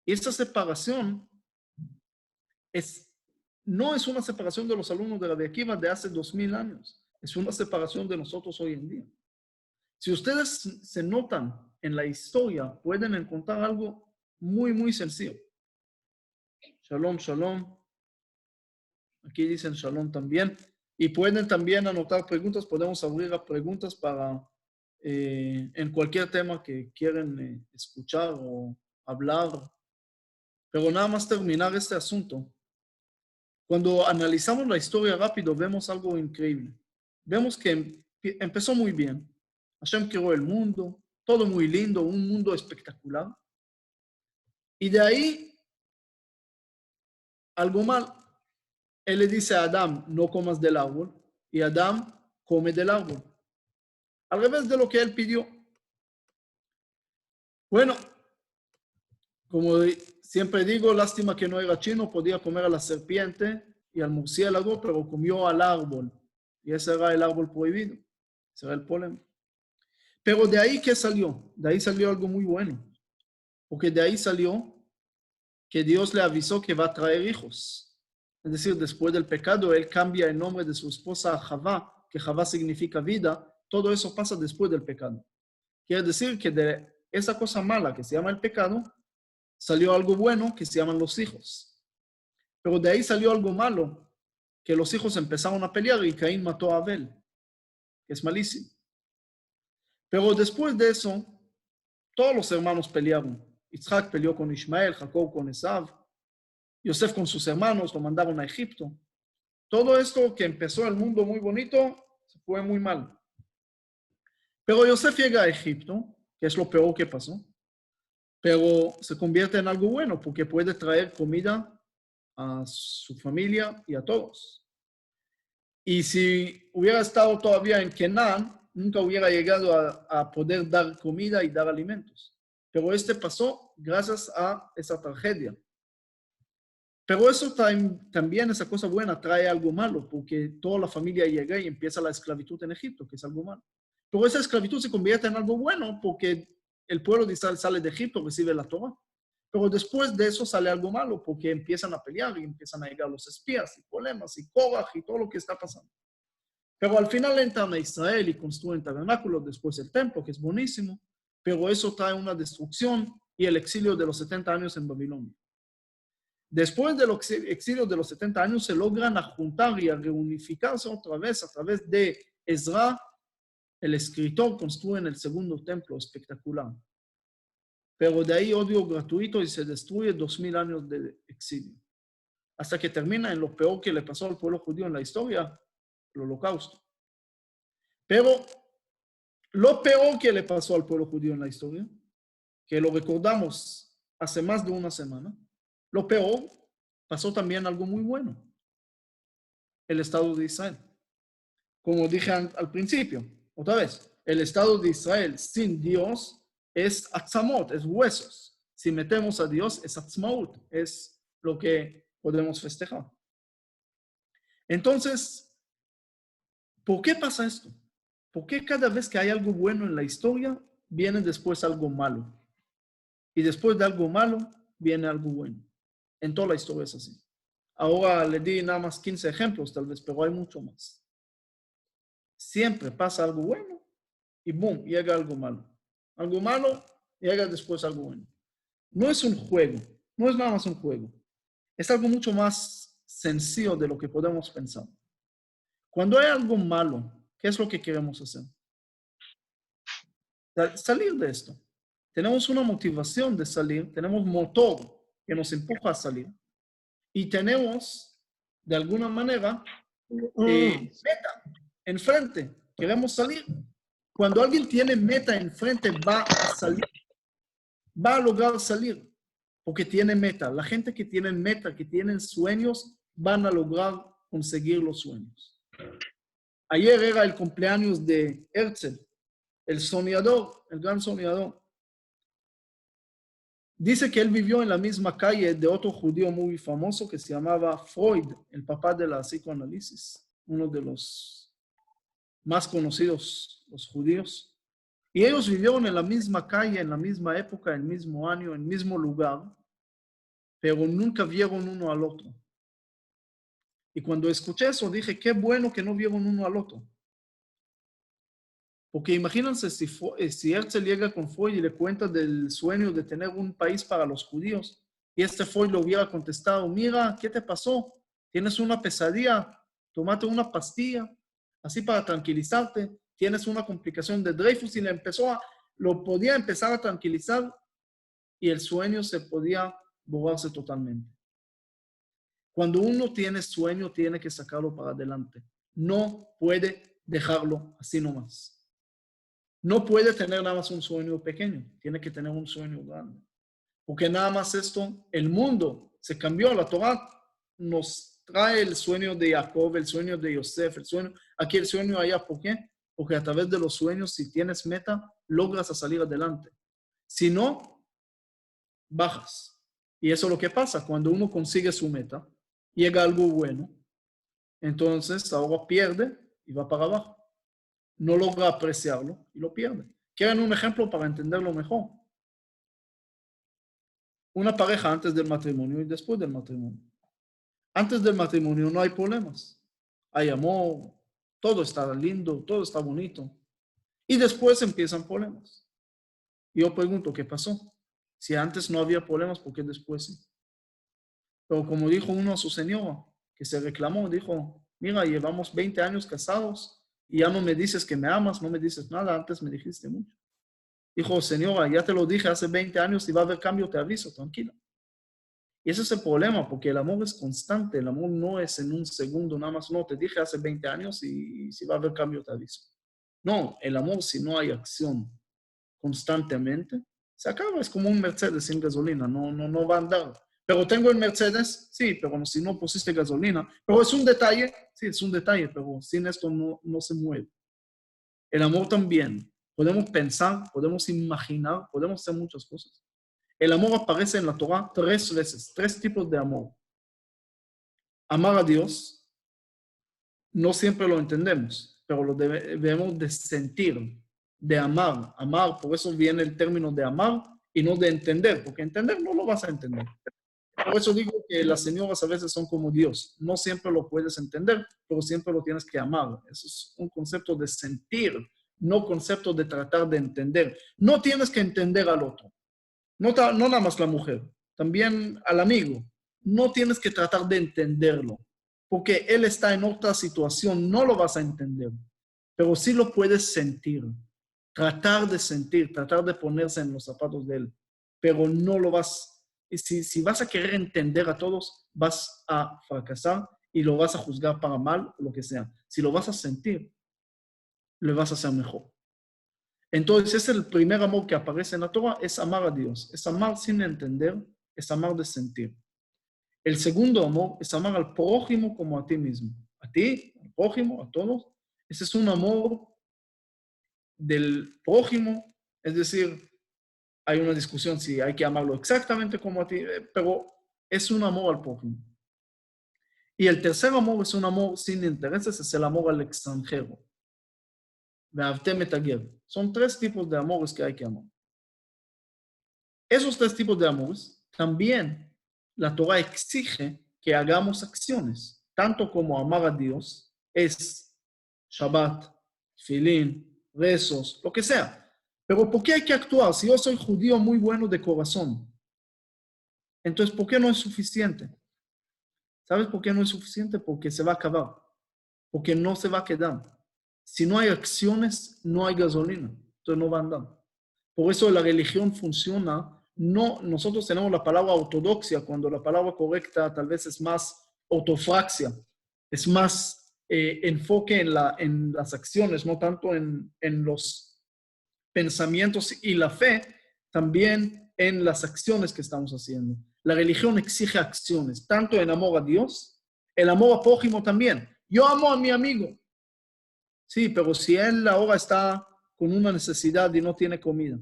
Y esta separación no es una separación de los alumnos de Rabbi Akiva de hace 2000 años, es una separación de nosotros hoy en día. Si ustedes se notan en la historia, pueden encontrar algo muy, muy sencillo. Shalom, shalom. Aquí dicen shalom también. Y pueden también anotar preguntas. Podemos abrir a preguntas para en cualquier tema que quieran escuchar o hablar. Pero nada más terminar este asunto. Cuando analizamos la historia rápido, vemos algo increíble. Vemos que empezó muy bien. Hashem creó el mundo, todo muy lindo, un mundo espectacular. Y de ahí, algo mal. Él le dice a Adán, no comas del árbol, y Adán come del árbol. Al revés de lo que él pidió. Bueno, como siempre digo, lástima que no era chino, podía comer a la serpiente y al murciélago, pero comió al árbol. Y ese era el árbol prohibido. Ese era el problema. Pero de ahí, ¿qué salió? De ahí salió algo muy bueno. Porque de ahí salió que Dios le avisó que va a traer hijos. Es decir, después del pecado, él cambia el nombre de su esposa a Javá, que Javá significa vida. Todo eso pasa después del pecado. Quiere decir que de esa cosa mala que se llama el pecado, salió algo bueno que se llaman los hijos. Pero de ahí salió algo malo, que los hijos empezaron a pelear y Caín mató a Abel, que es malísimo. Pero después de eso, todos los hermanos pelearon. Isaac peleó con Ismael, Jacob con Esav, Yosef con sus hermanos, lo mandaron a Egipto. Todo esto que empezó el mundo muy bonito, se fue muy mal. Pero Yosef llega a Egipto, que es lo peor que pasó, pero se convierte en algo bueno porque puede traer comida a su familia y a todos. Y si hubiera estado todavía en Canaán, nunca hubiera llegado a poder dar comida y dar alimentos. Pero pasó gracias a esa tragedia. Pero eso también, esa cosa buena, trae algo malo, porque toda la familia llega y empieza la esclavitud en Egipto, que es algo malo. Pero esa esclavitud se convierte en algo bueno, porque el pueblo de Israel sale de Egipto, recibe la Torah. Pero después de eso sale algo malo, porque empiezan a pelear y empiezan a llegar los espías y problemas y Korah y todo lo que está pasando. Pero al final entran a Israel y construyen tabernáculos, después el templo, que es buenísimo, pero eso trae una destrucción y el exilio de los 70 años en Babilonia. Después del exilio de los 70 años se logran a juntar y a reunificarse otra vez a través de Ezra. El escritor construye el segundo templo espectacular. Pero de ahí odio gratuito y se destruye 2000 años de exilio. Hasta que termina en lo peor que le pasó al pueblo judío en la historia, el holocausto. Pero lo peor que le pasó al pueblo judío en la historia, que lo recordamos hace más de una semana, lo peor pasó también algo muy bueno. El Estado de Israel. Como dije al principio, otra vez, el Estado de Israel sin Dios es atzamot, es huesos. Si metemos a Dios es atzmaut, es lo que podemos festejar. Entonces, ¿por qué pasa esto? ¿Por qué cada vez que hay algo bueno en la historia, viene después algo malo? Y después de algo malo, viene algo bueno. En toda la historia es así. Ahora le di nada más 15 ejemplos, tal vez, pero hay mucho más. Siempre pasa algo bueno y boom, llega algo malo. Algo malo, llega después algo bueno. No es un juego, no es nada más un juego. Es algo mucho más sencillo de lo que podemos pensar. Cuando hay algo malo, ¿qué es lo que queremos hacer? Salir de esto. Tenemos una motivación de salir, tenemos motor que nos empuja a salir y tenemos, de alguna manera, meta enfrente. Queremos salir. Cuando alguien tiene meta enfrente, va a salir. Va a lograr salir porque tiene meta. La gente que tiene meta, que tienen sueños, van a lograr conseguir los sueños. Ayer era el cumpleaños de Herzl, el soñador, el gran soñador. Dice que él vivió en la misma calle de otro judío muy famoso que se llamaba Freud, el papá de la psicoanálisis, uno de los más conocidos, los judíos. Y ellos vivieron en la misma calle, en la misma época, en el mismo año, en el mismo lugar, pero nunca vieron uno al otro. Y cuando escuché eso, dije, qué bueno que no vieron uno al otro. Porque imagínense si Herzl llega con Freud y le cuenta del sueño de tener un país para los judíos, y Freud le hubiera contestado, mira, ¿qué te pasó? Tienes una pesadilla, tómate una pastilla, así para tranquilizarte, tienes una complicación de Dreyfus, y lo podía empezar a tranquilizar, y el sueño se podía borrarse totalmente. Cuando uno tiene sueño, tiene que sacarlo para adelante. No puede dejarlo así nomás. No puede tener nada más un sueño pequeño, tiene que tener un sueño grande. Porque nada más esto, el mundo se cambió, la Torah nos trae el sueño de Jacob, el sueño de Yosef, aquí el sueño allá. ¿Por qué? Porque a través de los sueños, si tienes meta, logras a salir adelante. Si no, bajas. Y eso es lo que pasa cuando uno consigue su meta, llega algo bueno, entonces ahora pierde y va para abajo. No logra apreciarlo y lo pierde. ¿Quieren un ejemplo para entenderlo mejor? Una pareja antes del matrimonio y después del matrimonio. Antes del matrimonio no hay problemas. Hay amor, todo está lindo, todo está bonito. Y después empiezan problemas. Y yo pregunto, ¿qué pasó? Si antes no había problemas, ¿por qué después sí? Pero como dijo uno a su señora, que se reclamó, dijo, mira, llevamos 20 años casados y ya no me dices que me amas, no me dices nada, antes me dijiste mucho. Dijo, señora, ya te lo dije hace 20 años, si va a haber cambio, te aviso, tranquila. Y ese es el problema, porque el amor es constante, el amor no es en un segundo, nada más, no, te dije hace 20 años y si va a haber cambio, te aviso. No, el amor, si no hay acción constantemente, se acaba, es como un Mercedes sin gasolina, no va a andar. Pero tengo el Mercedes, sí, pero si no pusiste gasolina, pero es un detalle, sí, es un detalle, pero sin esto no se mueve. El amor también. Podemos pensar, podemos imaginar, podemos hacer muchas cosas. El amor aparece en la Torah 3 veces, 3 tipos de amor. amar a Dios, no siempre lo entendemos, pero lo debemos de sentir, de amar. Amar, por eso viene el término de amar y no de entender, porque entender no lo vas a entender. Por eso digo que las señoras a veces son como Dios. No siempre lo puedes entender, pero siempre lo tienes que amar. Eso es un concepto de sentir, no concepto de tratar de entender. No tienes que entender al otro. No nada más la mujer, también al amigo. No tienes que tratar de entenderlo, porque él está en otra situación, no lo vas a entender, pero sí lo puedes sentir. Tratar de sentir, tratar de ponerse en los zapatos de él, pero no lo vas. Si vas a querer entender a todos, vas a fracasar y lo vas a juzgar para mal o lo que sea. Si lo vas a sentir, le vas a hacer mejor. Entonces, es el primer amor que aparece en la Torah, es amar a Dios. Es amar sin entender, es amar de sentir. El segundo amor es amar al prójimo como a ti mismo. A ti, al prójimo, a todos. Ese es un amor del prójimo, es decir, hay una discusión si hay que amarlo exactamente como a ti, pero es un amor al prójimo. Y el tercer amor es un amor sin intereses, es el amor al extranjero. Ve'avtem et hager. Son 3 tipos de amores que hay que amar. Esos 3 tipos de amores, también la Torah exige que hagamos acciones, tanto como amar a Dios, es Shabbat, Tfilín, rezos, lo que sea. Pero ¿por qué hay que actuar? Si yo soy judío muy bueno de corazón, entonces ¿por qué no es suficiente? ¿Sabes por qué no es suficiente? Porque se va a acabar, porque no se va a quedar. Si no hay acciones, no hay gasolina, entonces no va a andar. Por eso la religión funciona. No, nosotros tenemos la palabra ortodoxia, cuando la palabra correcta tal vez es más ortofraxia, es más enfoque en las acciones, no tanto en los pensamientos y la fe, también en las acciones que estamos haciendo. La religión exige acciones, tanto en amor a Dios, el amor a prójimo también. Yo amo a mi amigo, sí, pero si él ahora está con una necesidad y no tiene comida,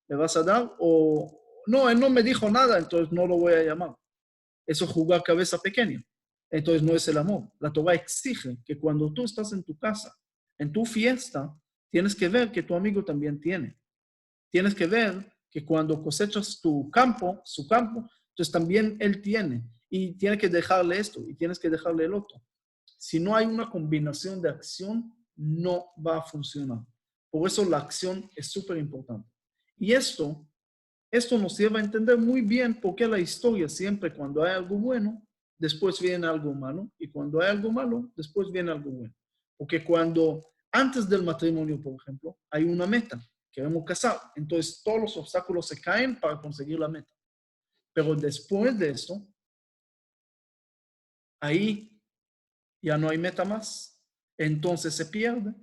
¿le vas a dar? O no, él no me dijo nada, entonces no lo voy a llamar. Eso es jugar cabeza pequeña. Entonces no es el amor. La Torah exige que cuando tú estás en tu casa, en tu fiesta, tienes que ver que tu amigo también tiene. Tienes que ver que cuando cosechas tu campo, su campo, entonces también él tiene. Y tiene que dejarle esto y tienes que dejarle el otro. Si no hay una combinación de acción, no va a funcionar. Por eso la acción es súper importante. Y esto nos lleva a entender muy bien por qué la historia siempre cuando hay algo bueno, después viene algo malo, y cuando hay algo malo, después viene algo bueno. Porque cuando antes del matrimonio, por ejemplo, hay una meta, queremos casar, entonces todos los obstáculos se caen para conseguir la meta. Pero después de esto, ahí ya no hay meta más, entonces se pierde.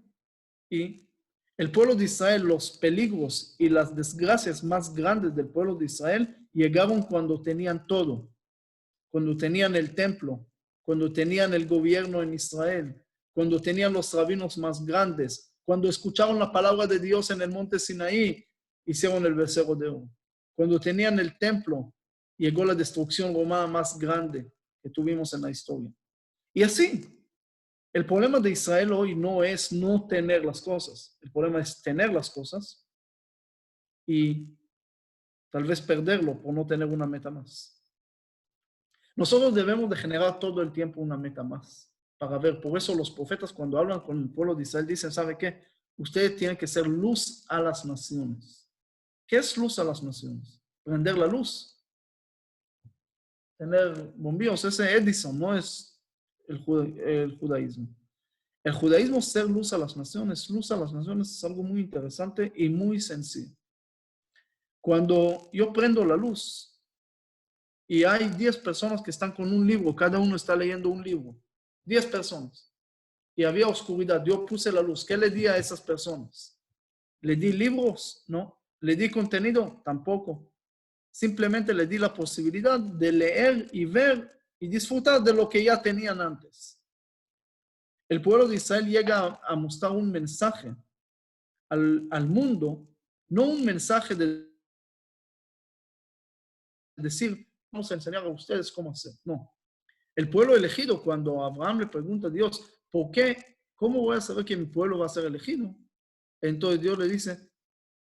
Y el pueblo de Israel, los peligros y las desgracias más grandes del pueblo de Israel llegaron cuando tenían todo, cuando tenían el templo, cuando tenían el gobierno en Israel, cuando tenían los rabinos más grandes, cuando escucharon la palabra de Dios en el monte Sinaí, hicieron el becerro de oro. Cuando tenían el templo, llegó la destrucción romana más grande que tuvimos en la historia. Y así, el problema de Israel hoy no es no tener las cosas. El problema es tener las cosas y tal vez perderlo por no tener una meta más. Nosotros debemos de generar todo el tiempo una meta más para ver. Por eso los profetas cuando hablan con el pueblo de Israel dicen, ¿sabe qué? Ustedes tienen que ser luz a las naciones. ¿Qué es luz a las naciones? Prender la luz. Tener bombillos. Ese Edison no es el judaísmo. El judaísmo, ser luz a las naciones es algo muy interesante y muy sencillo. Cuando yo prendo la luz y hay 10 personas que están con un libro, cada uno está leyendo un libro, 10 personas, y había oscuridad, yo puse la luz, ¿qué le di a esas personas? ¿Le di libros? No. ¿Le di contenido? Tampoco. Simplemente le di la posibilidad de leer y ver y disfrutar de lo que ya tenían antes. El pueblo de Israel llega a mostrar un mensaje al mundo, no un mensaje de decir, vamos a enseñar a ustedes cómo hacer, no. El pueblo elegido, cuando Abraham le pregunta a Dios, ¿por qué? ¿Cómo voy a saber que mi pueblo va a ser elegido? Entonces Dios le dice,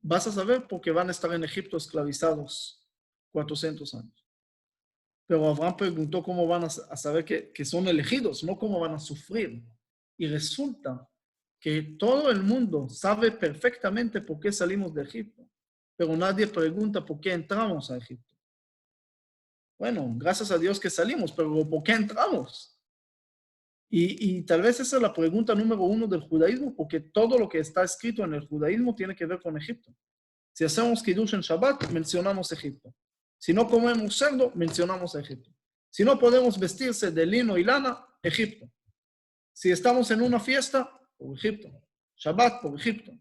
vas a saber porque van a estar en Egipto esclavizados 400 años. Pero Abraham preguntó cómo van a saber que son elegidos, no cómo van a sufrir. Y resulta que todo el mundo sabe perfectamente por qué salimos de Egipto, pero nadie pregunta por qué entramos a Egipto. Bueno, gracias a Dios que salimos, pero ¿por qué entramos? Y tal vez esa es la pregunta número 1 del judaísmo, porque todo lo que está escrito en el judaísmo tiene que ver con Egipto. Si hacemos Kiddush en Shabbat, mencionamos Egipto. Si no comemos cerdo, mencionamos Egipto. Si no podemos vestirse de lino y lana, Egipto. Si estamos en una fiesta, por Egipto. Shabbat, por Egipto.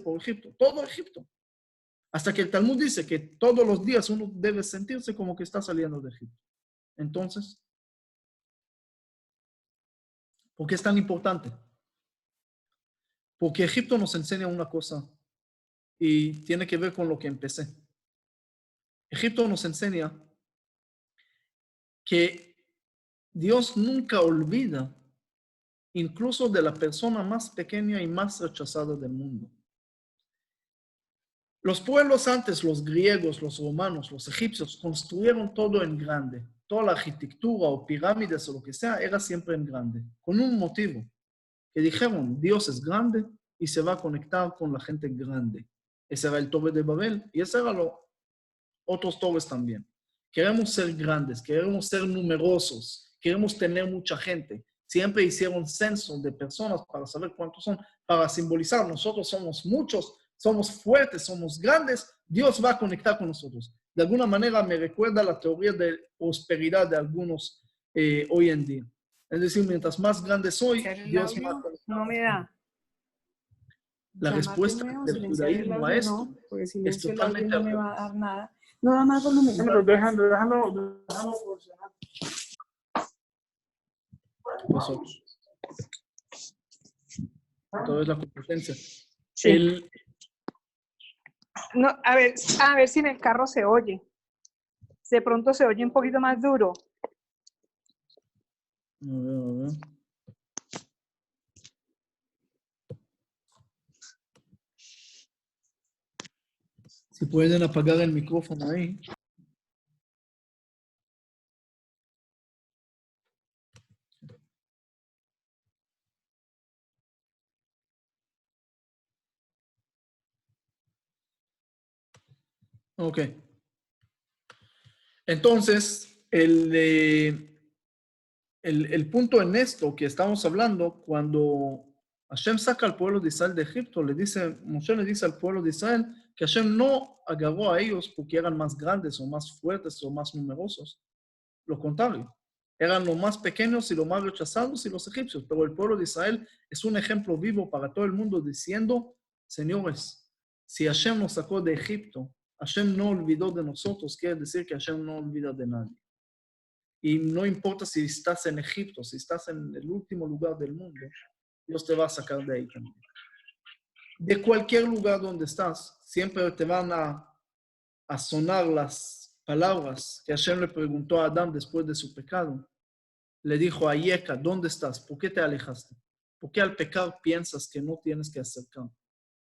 Por Egipto. Todo Egipto. Hasta que el Talmud dice que todos los días uno debe sentirse como que está saliendo de Egipto. Entonces, ¿por qué es tan importante? Porque Egipto nos enseña una cosa y tiene que ver con lo que empecé. Egipto nos enseña que Dios nunca olvida incluso de la persona más pequeña y más rechazada del mundo. Los pueblos antes, los griegos, los romanos, los egipcios, construyeron todo en grande. Toda la arquitectura o pirámides o lo que sea era siempre en grande, con un motivo. Que dijeron, Dios es grande y se va a conectar con la gente grande. Ese era el Torre de Babel y ese era los otros torres también. Queremos ser grandes, queremos ser numerosos, queremos tener mucha gente. Siempre hicieron censo de personas para saber cuántos son, para simbolizar, nosotros somos muchos, somos fuertes, somos grandes, Dios va a conectar con nosotros. De alguna manera me recuerda la teoría de prosperidad de algunos hoy en día. Es decir, mientras más grande soy, Dios más conectado. No me da. La respuesta del judaísmo a esto no, porque si es totalmente no me va a dar nada. No da más volumen. Déjalo por si nosotros. Entonces la competencia. Sí. No, a ver si en el carro se oye. De pronto se oye un poquito más duro. A ver. Si pueden apagar el micrófono ahí. Ok. Entonces, el punto en esto que estamos hablando, cuando Hashem saca al pueblo de Israel de Egipto, Moshe le dice al pueblo de Israel que Hashem no agarró a ellos porque eran más grandes o más fuertes o más numerosos. Lo contrario, eran los más pequeños y los más rechazados y los egipcios. Pero el pueblo de Israel es un ejemplo vivo para todo el mundo diciendo, señores, si Hashem nos sacó de Egipto, Hashem no olvidó de nosotros, quiere decir que Hashem no olvida de nadie. Y no importa si estás en Egipto, si estás en el último lugar del mundo, Dios te va a sacar de ahí también. De cualquier lugar donde estás, siempre te van a sonar las palabras que Hashem le preguntó a Adán después de su pecado. Le dijo a Yeka, ¿dónde estás? ¿Por qué te alejaste? ¿Por qué al pecar piensas que no tienes que acercar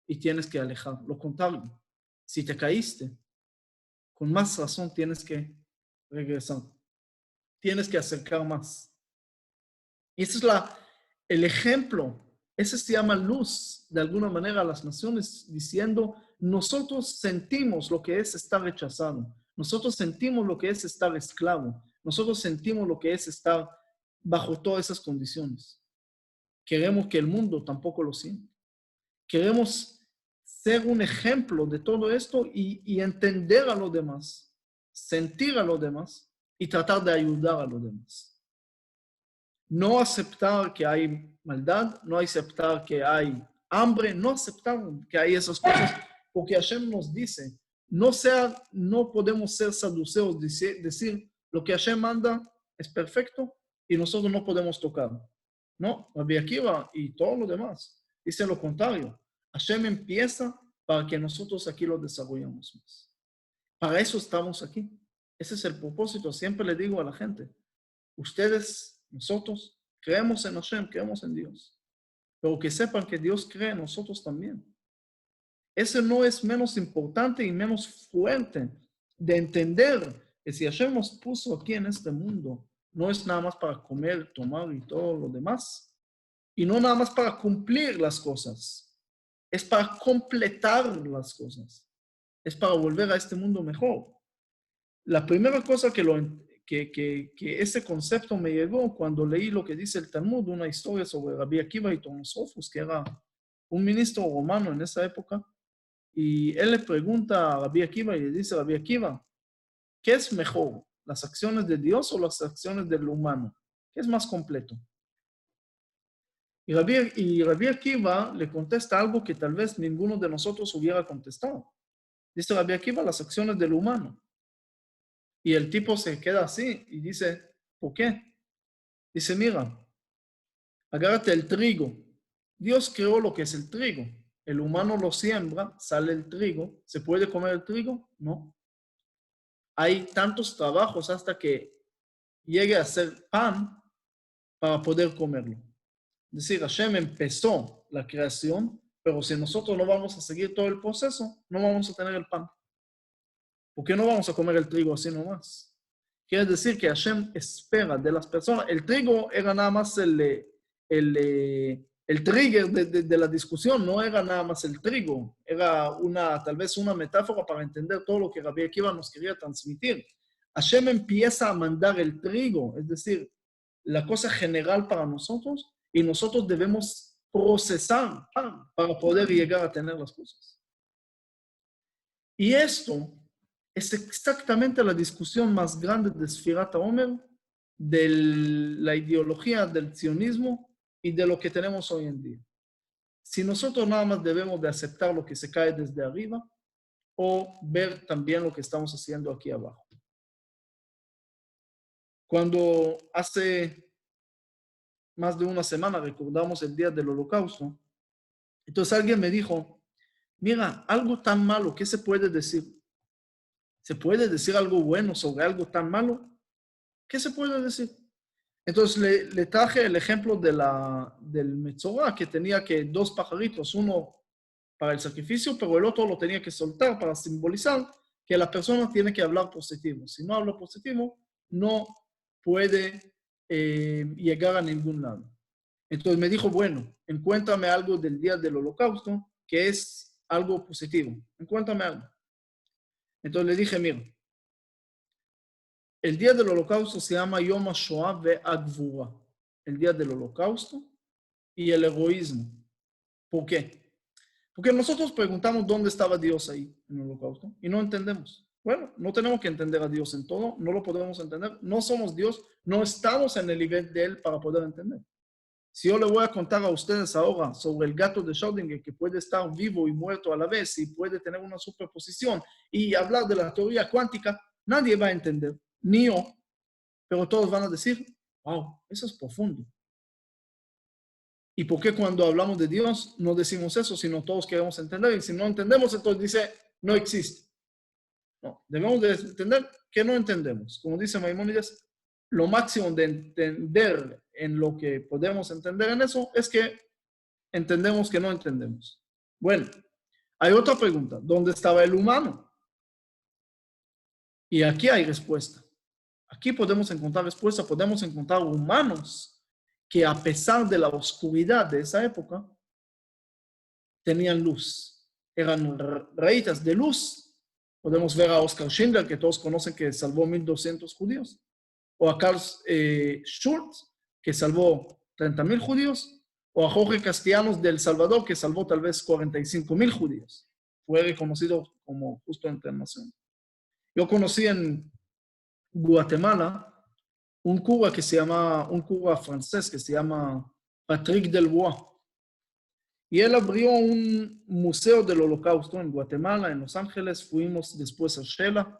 y tienes que alejar? Lo contrario, si te caíste, con más razón tienes que regresar. Tienes que acercar más. Y ese es el ejemplo. Ese se llama luz, de alguna manera, a las naciones, diciendo, nosotros sentimos lo que es estar rechazado. Nosotros sentimos lo que es estar esclavo. Nosotros sentimos lo que es estar bajo todas esas condiciones. Queremos que el mundo tampoco lo sienta. Queremos ser un ejemplo de todo esto y entender a los demás, sentir a los demás y tratar de ayudar a los demás. No aceptar que hay maldad, no aceptar que hay hambre, no aceptar que hay esas cosas, porque Hashem nos dice, no podemos ser saduceos, decir lo que Hashem manda es perfecto y nosotros no podemos tocar. No, Rabbi Akiva y todo lo demás dice lo contrario. Hashem empieza para que nosotros aquí lo desarrollemos más. Para eso estamos aquí. Ese es el propósito. Siempre le digo a la gente, ustedes, nosotros, creemos en Hashem, creemos en Dios. Pero que sepan que Dios cree en nosotros también. Eso no es menos importante y menos fuerte de entender que si Hashem nos puso aquí en este mundo, no es nada más para comer, tomar y todo lo demás. Y no nada más para cumplir las cosas. Es para completar las cosas. Es para volver a este mundo mejor. La primera cosa que ese concepto me llegó cuando leí lo que dice el Talmud, una historia sobre Rabbi Akiva y Tonosofus, que era un ministro romano en esa época, y él le pregunta a Rabbi Akiva y le dice a Rabbi Akiva, ¿qué es mejor? ¿Las acciones de Dios o las acciones del humano? ¿Qué es más completo? Y Rabbi Akiva le contesta algo que tal vez ninguno de nosotros hubiera contestado. Dice Rabbi Akiva, las acciones del humano. Y el tipo se queda así y dice, ¿por qué? Dice, mira, agárrate el trigo. Dios creó lo que es el trigo. El humano lo siembra, sale el trigo. ¿Se puede comer el trigo? No. Hay tantos trabajos hasta que llegue a ser pan para poder comerlo. Es decir, Hashem empezó la creación, pero si nosotros no vamos a seguir todo el proceso, no vamos a tener el pan. ¿Por qué no vamos a comer el trigo así nomás? Quiere decir que Hashem espera de las personas. El trigo era nada más el trigger de la discusión, no era nada más el trigo. Era tal vez una metáfora para entender todo lo que Rabbi Akiva nos quería transmitir. Hashem empieza a mandar el trigo, es decir, la cosa general para nosotros, y nosotros debemos procesar para poder llegar a tener las cosas. Y esto es exactamente la discusión más grande de Sfirat HaOmer, de la ideología del sionismo y de lo que tenemos hoy en día. Si nosotros nada más debemos de aceptar lo que se cae desde arriba o ver también lo que estamos haciendo aquí abajo. Cuando hace más de una semana recordamos el día del Holocausto, entonces alguien me dijo, mira, algo tan malo, ¿qué se puede decir? ¿Se puede decir algo bueno sobre algo tan malo? ¿Qué se puede decir? Entonces le traje el ejemplo del Metzorah, que tenía que 2 pajaritos, uno para el sacrificio, pero el otro lo tenía que soltar para simbolizar que la persona tiene que hablar positivo. Si no habla positivo, no puede llegar a ningún lado. Entonces me dijo, bueno, encuéntrame algo del día del Holocausto que es algo positivo. Encuéntrame algo. Entonces le dije, mira, el día del Holocausto se llama Yom HaShoah ve'Agvura, el día del Holocausto y el egoísmo. ¿Por qué? Porque nosotros preguntamos dónde estaba Dios ahí en el Holocausto y no entendemos. Bueno, no tenemos que entender a Dios en todo, no lo podemos entender, no somos Dios, no estamos en el nivel de Él para poder entender. Si yo le voy a contar a ustedes ahora sobre el gato de Schrödinger que puede estar vivo y muerto a la vez y puede tener una superposición y hablar de la teoría cuántica, nadie va a entender, ni yo, pero todos van a decir, wow, eso es profundo. ¿Y por qué cuando hablamos de Dios no decimos eso, sino todos queremos entender? Y si no entendemos, entonces dice, no existe. No, debemos de entender que no entendemos. Como dice Maimónides, lo máximo de entender en lo que podemos entender en eso es que entendemos que no entendemos. Bueno, hay otra pregunta. ¿Dónde estaba el humano? Y aquí hay respuesta. Aquí podemos encontrar respuesta, podemos encontrar humanos que a pesar de la oscuridad de esa época, tenían luz. Eran rayitas de luz. Podemos ver a Oskar Schindler, que todos conocen que salvó 1,200 judíos. O a Karl Schultz, que salvó 30,000 judíos. O a Jorge Castellanos del Salvador, que salvó tal vez 45,000 judíos. Fue reconocido como justo entre naciones. Yo conocí en Guatemala un cura francés que se llama Patrick Delbois. Y él abrió un museo del Holocausto en Guatemala, en Los Ángeles. Fuimos después a Shela,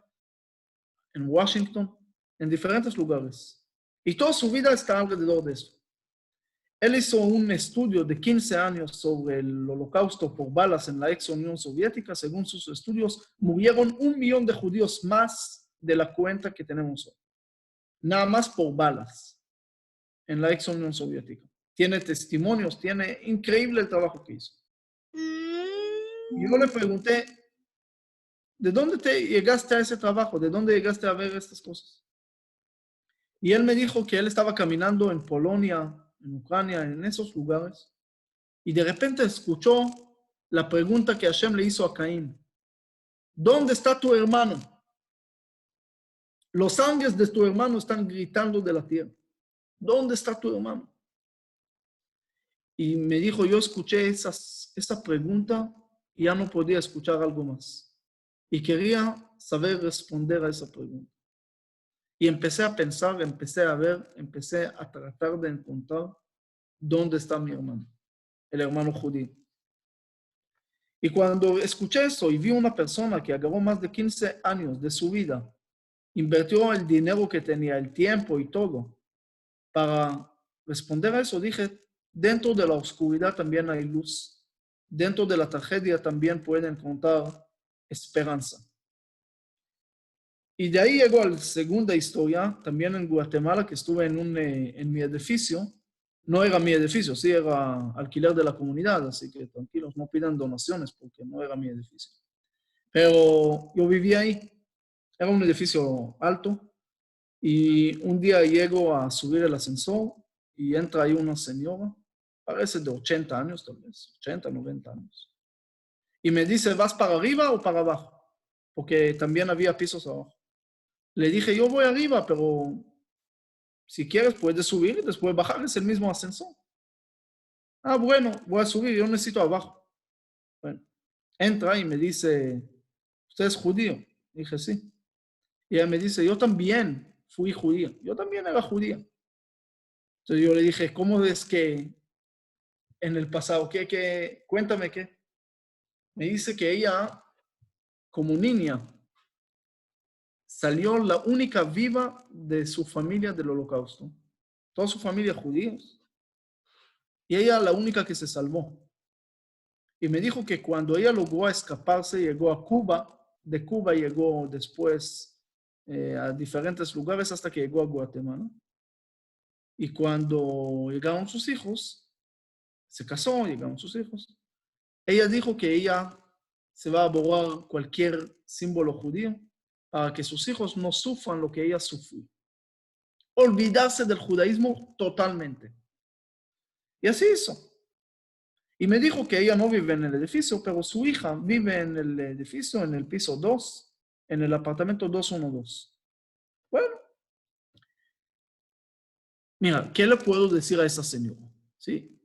en Washington, en diferentes lugares. Y toda su vida está alrededor de eso. Él hizo un estudio de 15 años sobre el Holocausto por balas en la ex Unión Soviética. Según sus estudios, murieron 1 millón de judíos más de la cuenta que tenemos hoy. nada más por balas en la ex Unión Soviética. Tiene testimonios, tiene increíble el trabajo que hizo. Y yo le pregunté, ¿de dónde te llegaste a ese trabajo? ¿De dónde llegaste a ver estas cosas? Y él me dijo que él estaba caminando en Polonia, en Ucrania, en esos lugares, y de repente escuchó la pregunta que Hashem le hizo a Caín. ¿Dónde está tu hermano? Los ángeles de tu hermano están gritando de la tierra. ¿Dónde está tu hermano? Y me dijo, yo escuché esa pregunta y ya no podía escuchar algo más. Y quería saber responder a esa pregunta. Y empecé a pensar, empecé a ver, empecé a tratar de encontrar dónde está mi hermano, el hermano judío. Y cuando escuché eso y vi una persona que agarró más de 15 años de su vida, invirtió el dinero que tenía, el tiempo y todo, para responder a eso, dije, dentro de la oscuridad también hay luz. Dentro de la tragedia también puede encontrar esperanza. Y de ahí llegó a la segunda historia, también en Guatemala, que estuve en mi edificio. No era mi edificio, sí era alquiler de la comunidad, así que tranquilos, no pidan donaciones porque no era mi edificio. Pero yo vivía ahí. Era un edificio alto y un día llego a subir el ascensor y entra ahí una señora, parece de 80 años tal vez, 80, 90 años. Y me dice, ¿vas para arriba o para abajo? Porque también había pisos abajo. Le dije, yo voy arriba, pero si quieres puedes subir y después bajar, es el mismo ascensor. Ah, bueno, voy a subir, yo necesito abajo. Bueno, entra y me dice, ¿usted es judío? Dije, sí. Y ella me dice, yo también fui judía, yo también era judía. Entonces yo le dije, ¿cómo es que en el pasado? Cuéntame qué. Me dice que ella, como niña, salió la única viva de su familia del Holocausto. Toda su familia judíos. Y ella la única que se salvó. Y me dijo que cuando ella logró escaparse, llegó a Cuba. De Cuba llegó después a diferentes lugares hasta que llegó a Guatemala. Y cuando llegaron sus hijos, se casó, llegaron sus hijos. Ella dijo que ella se va a borrar cualquier símbolo judío para que sus hijos no sufran lo que ella sufrió. Olvidarse del judaísmo totalmente. Y así hizo. Y me dijo que ella no vive en el edificio, pero su hija vive en el edificio, en el piso 2, en el apartamento 212. Bueno, mira, ¿qué le puedo decir a esa señora? ¿Sí?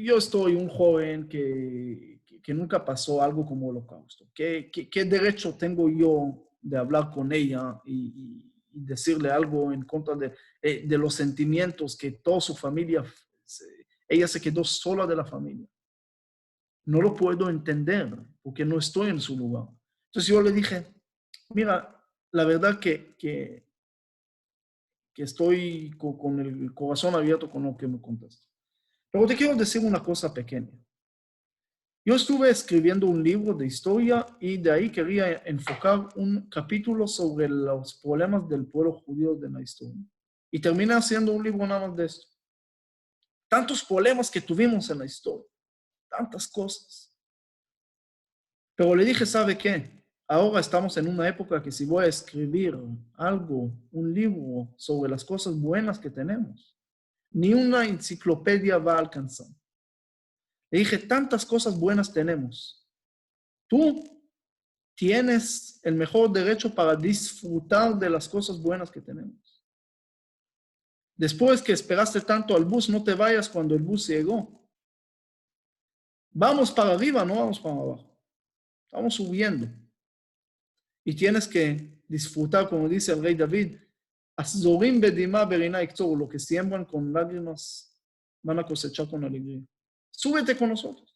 Yo estoy un joven que nunca pasó algo como Holocausto. ¿Qué derecho tengo yo de hablar con ella y decirle algo en contra de los sentimientos que toda su familia, ella se quedó sola de la familia? No lo puedo entender porque no estoy en su lugar. Entonces yo le dije, mira, la verdad que estoy con el corazón abierto con lo que me contaste. Pero te quiero decir una cosa pequeña. Yo estuve escribiendo un libro de historia y de ahí quería enfocar un capítulo sobre los problemas del pueblo judío de la historia. Y terminé haciendo un libro nada más de esto. Tantos problemas que tuvimos en la historia. Tantas cosas. Pero le dije, ¿sabe qué? Ahora estamos en una época que si voy a escribir algo, un libro sobre las cosas buenas que tenemos, ni una enciclopedia va a alcanzar. Le dije, tantas cosas buenas tenemos. Tú tienes el mejor derecho para disfrutar de las cosas buenas que tenemos. Después que esperaste tanto al bus, no te vayas cuando el bus llegó. Vamos para arriba, no vamos para abajo. Estamos subiendo. Y tienes que disfrutar, como dice el rey David, Azzorim bedima berina iktor, lo que siembran con lágrimas van a cosechar con alegría. Súbete con nosotros.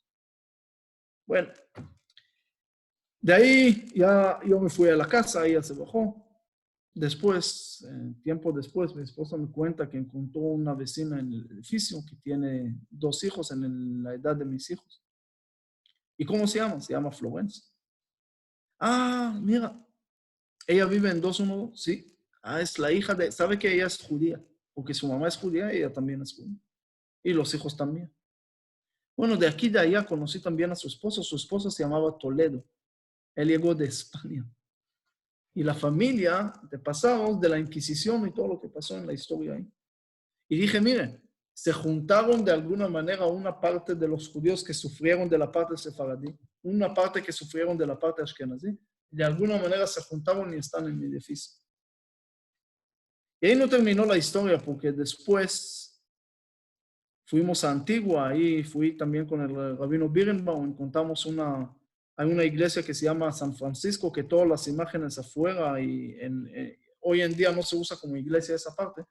Bueno, de ahí ya yo me fui a la casa, ella se bajó. Después, tiempo después, mi esposa me cuenta que encontró una vecina en el edificio que tiene 2 hijos en la edad de mis hijos. ¿Y cómo se llama? Se llama Florence. Ah, mira, ella vive en 212, sí. Ah, es la hija de... Sabe que ella es judía, porque su mamá es judía y ella también es judía. Y los hijos también. Bueno, de aquí de allá conocí también a su esposo. Su esposo se llamaba Toledo. Él llegó de España. Y la familia, de pasados, de la Inquisición y todo lo que pasó en la historia ahí. Y dije, miren, se juntaron de alguna manera una parte de los judíos que sufrieron de la parte sefaradí, una parte que sufrieron de la parte ashkenazí. De alguna manera se juntaron y están en mi edificio. Y ahí no terminó la historia, porque después fuimos a Antigua, ahí fui también con el rabino Birnbaum, encontramos hay una iglesia que se llama San Francisco, que todas las imágenes afuera, y hoy en día no se usa como iglesia esa parte,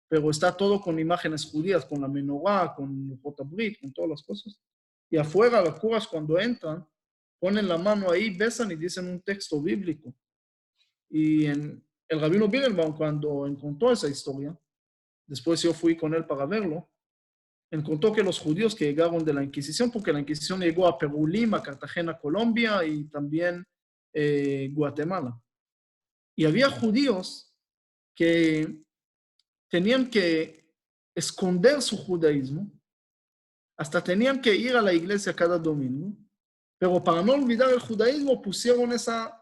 pero está todo con imágenes judías, con la menorá, con el Jotabrit, con todas las cosas. Y afuera los curas cuando entran, ponen la mano ahí, besan y dicen un texto bíblico. Y el rabino Birnbaum, cuando encontró esa historia, después yo fui con él para verlo, encontró que los judíos que llegaron de la Inquisición, porque la Inquisición llegó a Perú, Lima, Cartagena, Colombia y también Guatemala. Y había judíos que tenían que esconder su judaísmo, hasta tenían que ir a la iglesia cada domingo, pero para no olvidar el judaísmo pusieron esa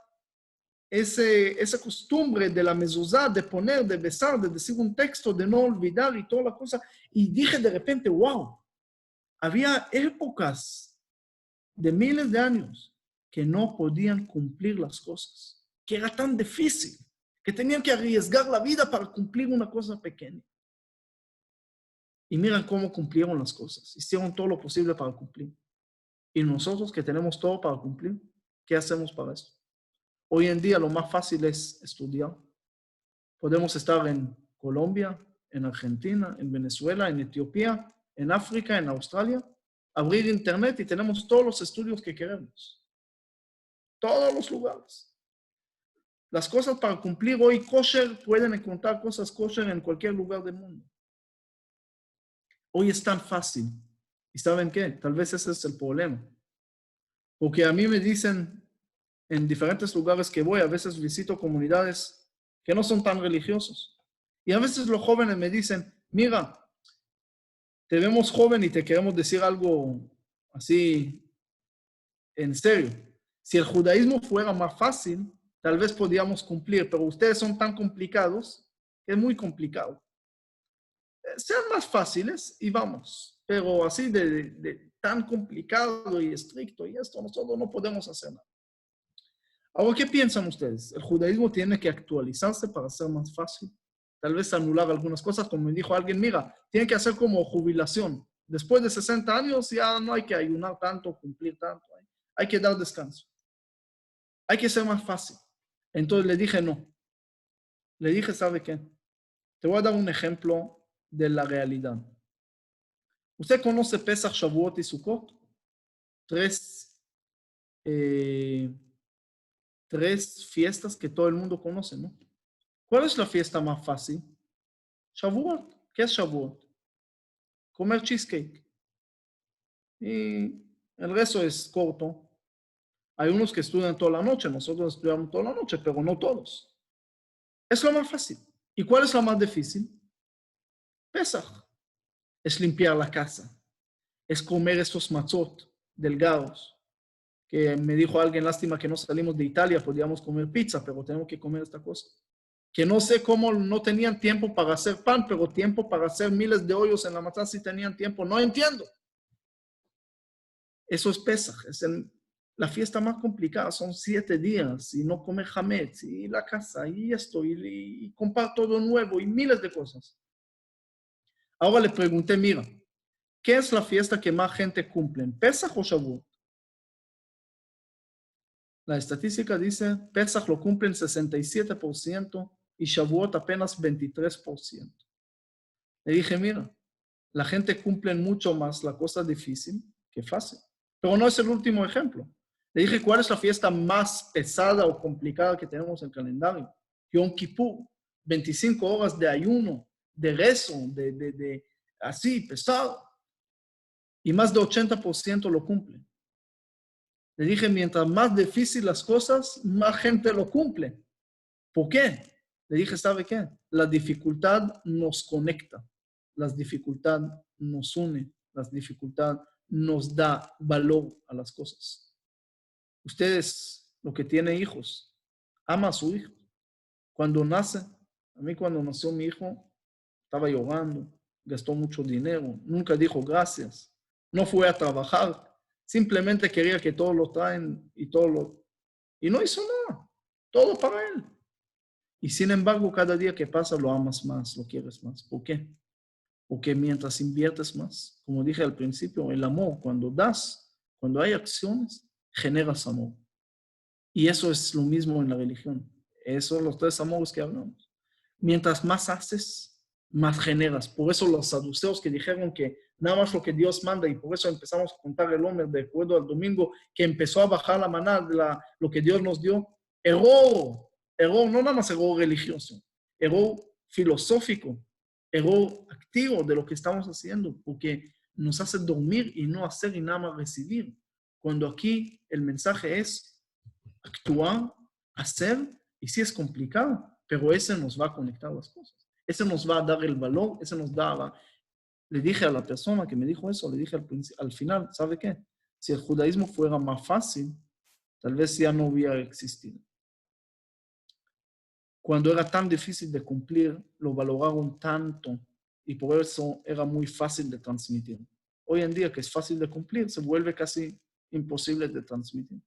costumbre de la mezuzá, de poner, de besar, de decir un texto, de no olvidar y toda la cosa. Y dije de repente, wow, había épocas de miles de años que no podían cumplir las cosas, que era tan difícil, que tenían que arriesgar la vida para cumplir una cosa pequeña. Y miran cómo cumplieron las cosas, hicieron todo lo posible para cumplir. Y nosotros que tenemos todo para cumplir, ¿qué hacemos para eso? Hoy en día lo más fácil es estudiar. Podemos estar en Colombia, en Argentina, en Venezuela, en Etiopía, en África, en Australia, abrir internet y tenemos todos los estudios que queremos. Todos los lugares. Las cosas para cumplir hoy kosher, pueden encontrar cosas kosher en cualquier lugar del mundo. Hoy es tan fácil. ¿Y saben qué? Tal vez ese es el problema. Porque a mí me dicen en diferentes lugares que voy, a veces visito comunidades que no son tan religiosos. Y a veces los jóvenes me dicen, mira, te vemos joven y te queremos decir algo así en serio. Si el judaísmo fuera más fácil, tal vez podíamos cumplir, pero ustedes son tan complicados que es muy complicado. Sean más fáciles y vamos, pero así de tan complicado y estricto y esto, nosotros no podemos hacer nada. Ahora, ¿qué piensan ustedes? ¿El judaísmo tiene que actualizarse para ser más fácil? Tal vez anular algunas cosas, como me dijo alguien, mira, tiene que hacer como jubilación. Después de 60 años ya no hay que ayunar tanto, cumplir tanto. Hay que dar descanso. Hay que ser más fácil. Entonces le dije no. Le dije, ¿sabe qué? Te voy a dar un ejemplo de la realidad. ¿Usted conoce Pesach, Shavuot y Sukkot? Tres fiestas que todo el mundo conoce, ¿no? ¿Cuál es la fiesta más fácil? Shavuot. ¿Qué es Shavuot? Comer cheesecake. Y el resto es corto. Hay unos que estudian toda la noche, nosotros estudiamos toda la noche, pero no todos. Es lo más fácil. ¿Y cuál es la más difícil? Pesach. Es limpiar la casa. Es comer estos matzot delgados. Que me dijo alguien, lástima que no salimos de Italia, podíamos comer pizza, pero tenemos que comer esta cosa. Que no sé cómo no tenían tiempo para hacer pan, pero tiempo para hacer miles de hoyos en la matzá sí tenían tiempo. No entiendo. Eso es Pesach. Es la fiesta más complicada. Son 7 días y no comer hametz y la casa y esto y comprar todo nuevo y miles de cosas. Ahora le pregunté, mira, ¿qué es la fiesta que más gente cumple? ¿Pesach o Shavuot? La estadística dice, Pesach lo cumplen 67% y Shavuot apenas 23%. Le dije, mira, la gente cumple mucho más la cosa difícil que fácil. Pero no es el último ejemplo. Le dije, ¿cuál es la fiesta más pesada o complicada que tenemos en el calendario? Yom Kippur, 25 horas de ayuno, de rezo, así, pesado. Y más de 80% lo cumplen. Le dije, mientras más difícil las cosas, más gente lo cumple. ¿Por qué? Le dije, ¿sabe qué? La dificultad nos conecta, la dificultad nos une, la dificultad nos da valor a las cosas. Ustedes, lo que tienen hijos, ama a su hijo. Cuando nace, a mí cuando nació mi hijo, estaba llorando, gastó mucho dinero, nunca dijo gracias, no fue a trabajar, simplemente quería que todos lo traen y y no hizo nada, todo para él. Y sin embargo, cada día que pasa lo amas más, lo quieres más. ¿Por qué? Porque mientras inviertes más, como dije al principio, el amor, cuando das, cuando hay acciones, generas amor. Y eso es lo mismo en la religión. Esos son los tres amores que hablamos. Mientras más haces, más generas. Por eso los saduceos que dijeron que nada más lo que Dios manda, y por eso empezamos a contar el hombre de acuerdo al domingo, que empezó a bajar la maná de lo que Dios nos dio. Error, no nada más error religioso, error filosófico, error activo de lo que estamos haciendo, porque nos hace dormir y no hacer y nada más recibir. Cuando aquí el mensaje es actuar, hacer, y sí es complicado, pero ese nos va a conectar las cosas. Ese nos va a dar el valor, ese nos da... Le dije a la persona que me dijo eso, le dije al final, ¿sabe qué? Si el judaísmo fuera más fácil, tal vez ya no hubiera existido. Cuando era tan difícil de cumplir, lo valoraron tanto y por eso era muy fácil de transmitir. Hoy en día, que es fácil de cumplir, se vuelve casi imposible de transmitir.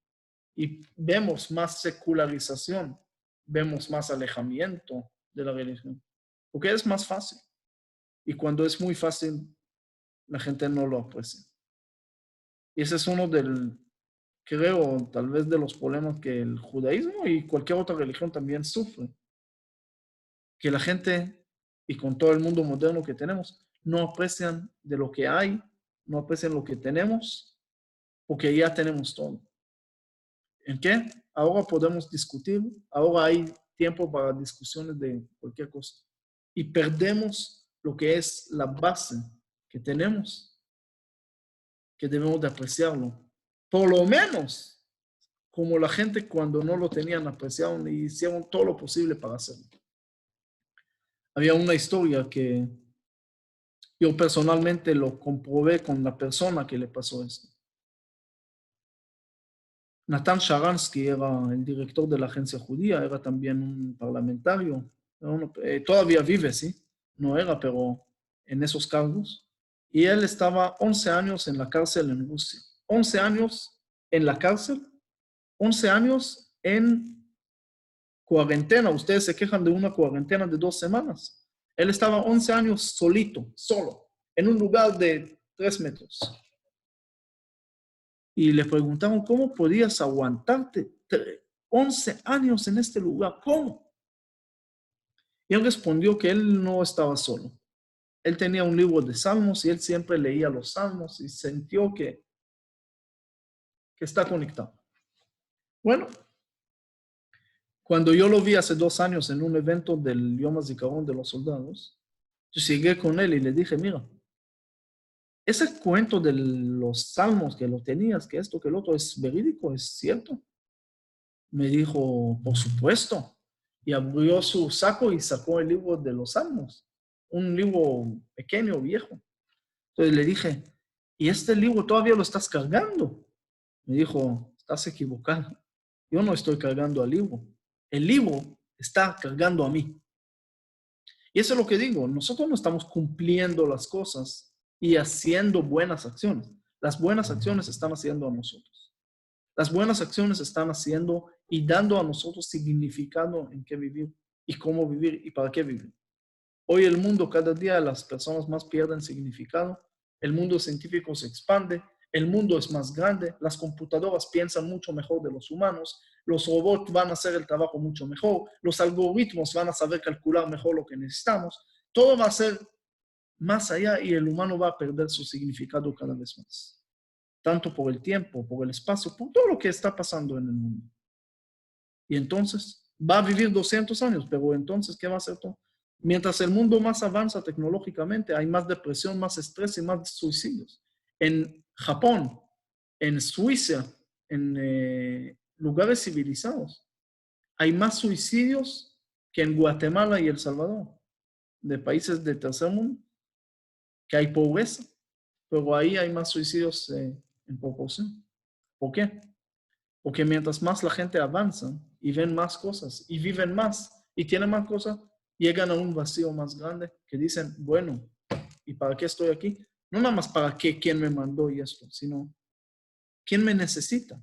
Y vemos más secularización, vemos más alejamiento de la religión, porque es más fácil. Y cuando es muy fácil, la gente no lo aprecia. Y ese es uno creo, tal vez de los problemas que el judaísmo y cualquier otra religión también sufre. Que la gente, y con todo el mundo moderno que tenemos, no aprecian de lo que hay, no aprecian lo que tenemos, porque ya tenemos todo. ¿En qué? Ahora podemos discutir, ahora hay tiempo para discusiones de cualquier cosa. Y perdemos lo que es la base que tenemos, que debemos de apreciarlo. Por lo menos, como la gente cuando no lo tenían apreciado y hicieron todo lo posible para hacerlo. Había una historia que yo personalmente lo comprobé con la persona que le pasó esto. Natan Sharansky era el director de la agencia judía, era también un parlamentario, todavía vive, sí, no era, pero en esos cargos. Y él estaba 11 años en la cárcel en Rusia. 11 años en la cárcel, 11 años en cuarentena. Ustedes se quejan de una cuarentena de 2 semanas. Él estaba 11 años solito, solo, en un lugar de 3 metros. Y le preguntaron, ¿cómo podías aguantarte 11 años en este lugar? ¿Cómo? Y él respondió que él no estaba solo. Él tenía un libro de salmos y él siempre leía los salmos y sintió que está conectado. Bueno, cuando yo lo vi hace 2 años en un evento del Yom HaZikaron de los soldados, yo llegué con él y le dije, mira, ese cuento de los salmos que lo tenías, que esto, que el otro, ¿es verídico? ¿Es cierto? Me dijo, por supuesto. Y abrió su saco y sacó el libro de los salmos. Un libro pequeño, viejo. Entonces le dije, ¿y este libro todavía lo estás cargando? Me dijo, estás equivocado. Yo no estoy cargando al libro. El libro está cargando a mí. Y eso es lo que digo. Nosotros no estamos cumpliendo las cosas y haciendo buenas acciones. Las buenas acciones están haciendo a nosotros. Las buenas acciones están haciendo y dando a nosotros significado en qué vivir y cómo vivir y para qué vivir. Hoy el mundo, cada día las personas más pierden significado, el mundo científico se expande, el mundo es más grande, las computadoras piensan mucho mejor de los humanos, los robots van a hacer el trabajo mucho mejor, los algoritmos van a saber calcular mejor lo que necesitamos, todo va a ser más allá y el humano va a perder su significado cada vez más. Tanto por el tiempo, por el espacio, por todo lo que está pasando en el mundo. Y entonces, va a vivir 200 años, pero entonces, ¿qué va a hacer todo? Mientras el mundo más avanza tecnológicamente, hay más depresión, más estrés y más suicidios. En Japón, en Suiza, en lugares civilizados, hay más suicidios que en Guatemala y El Salvador, de países de tercer mundo, que hay pobreza, pero ahí hay más suicidios en proporción. ¿Por qué? Porque mientras más la gente avanza y ven más cosas y viven más y tienen más cosas, llegan a un vacío más grande que dicen, bueno, ¿y para qué estoy aquí? No nada más para qué, quién me mandó y esto, sino quién me necesita.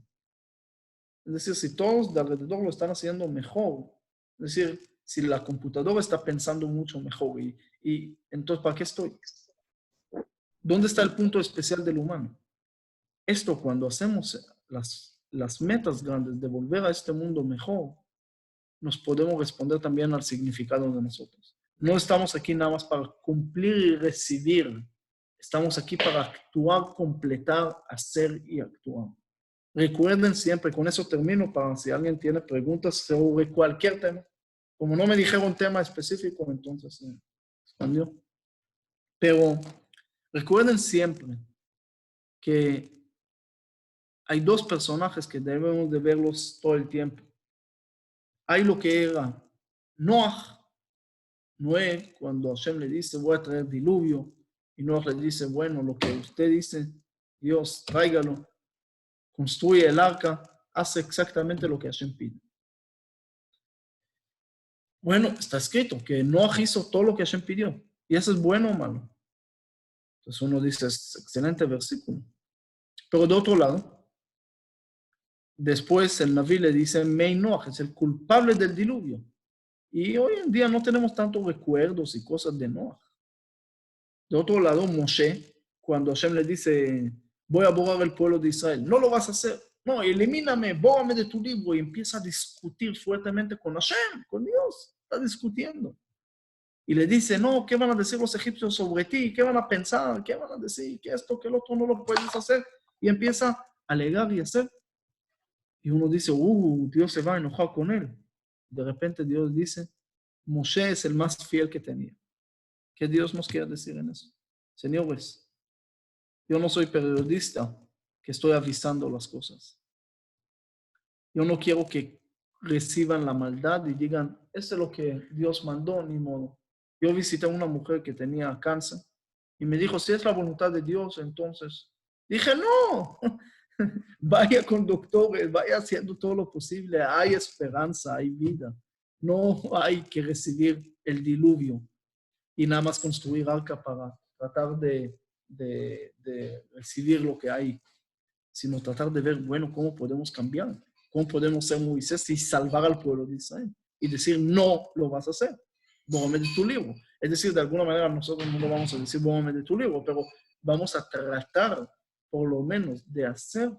Es decir, si todos de alrededor lo están haciendo mejor, es decir, si la computadora está pensando mucho mejor y entonces, ¿para qué estoy? ¿Dónde está el punto especial del humano? Esto cuando hacemos las metas grandes de volver a este mundo mejor, nos podemos responder también al significado de nosotros. No estamos aquí nada más para cumplir y recibir. Estamos aquí para actuar, completar, hacer y actuar. Recuerden siempre, con eso termino, para si alguien tiene preguntas sobre cualquier tema. Como no me dijeron un tema específico, entonces se expandió. Pero recuerden siempre que hay dos personajes que debemos de verlos todo el tiempo. Hay lo que era Noé, cuando Hashem le dice, voy a traer diluvio, y Noé le dice, bueno, lo que usted dice, Dios, tráigalo, construye el arca, hace exactamente lo que Hashem pide. Bueno, está escrito que Noé hizo todo lo que Hashem pidió, y eso es bueno o malo. Entonces uno dice, es excelente versículo. Pero de otro lado, después el Naví le dice, Noah es el culpable del diluvio. Y hoy en día no tenemos tantos recuerdos y cosas de Noah. De otro lado, Moshe, cuando Hashem le dice, voy a borrar el pueblo de Israel, no lo vas a hacer. No, elimíname, bórrame de tu libro. Y empieza a discutir fuertemente con Hashem, con Dios. Está discutiendo. Y le dice, no, ¿qué van a decir los egipcios sobre ti? ¿Qué van a pensar? ¿Qué van a decir? Que esto, que el otro no lo puedes hacer. Y empieza a alegar y hacer. Y uno dice, Dios se va a enojar con él. De repente Dios dice, Moshe es el más fiel que tenía. ¿Qué Dios nos quiere decir en eso? Señores, yo no soy periodista que estoy avisando las cosas. Yo no quiero que reciban la maldad y digan, eso es lo que Dios mandó, ni modo. Yo visité a una mujer que tenía cáncer y me dijo, si es la voluntad de Dios, entonces. Dije, no, vaya con doctores, vaya haciendo todo lo posible. Hay esperanza, hay vida. No hay que recibir el diluvio y nada más construir arca para tratar de recibir lo que hay, sino tratar de ver, bueno, cómo podemos cambiar, cómo podemos ser Moisés y salvar al pueblo de Israel. Y decir, no lo vas a hacer, bórrame de tu libro. Es decir, de alguna manera nosotros no lo vamos a decir, bórrame de tu libro, pero vamos a tratar, por lo menos, de hacer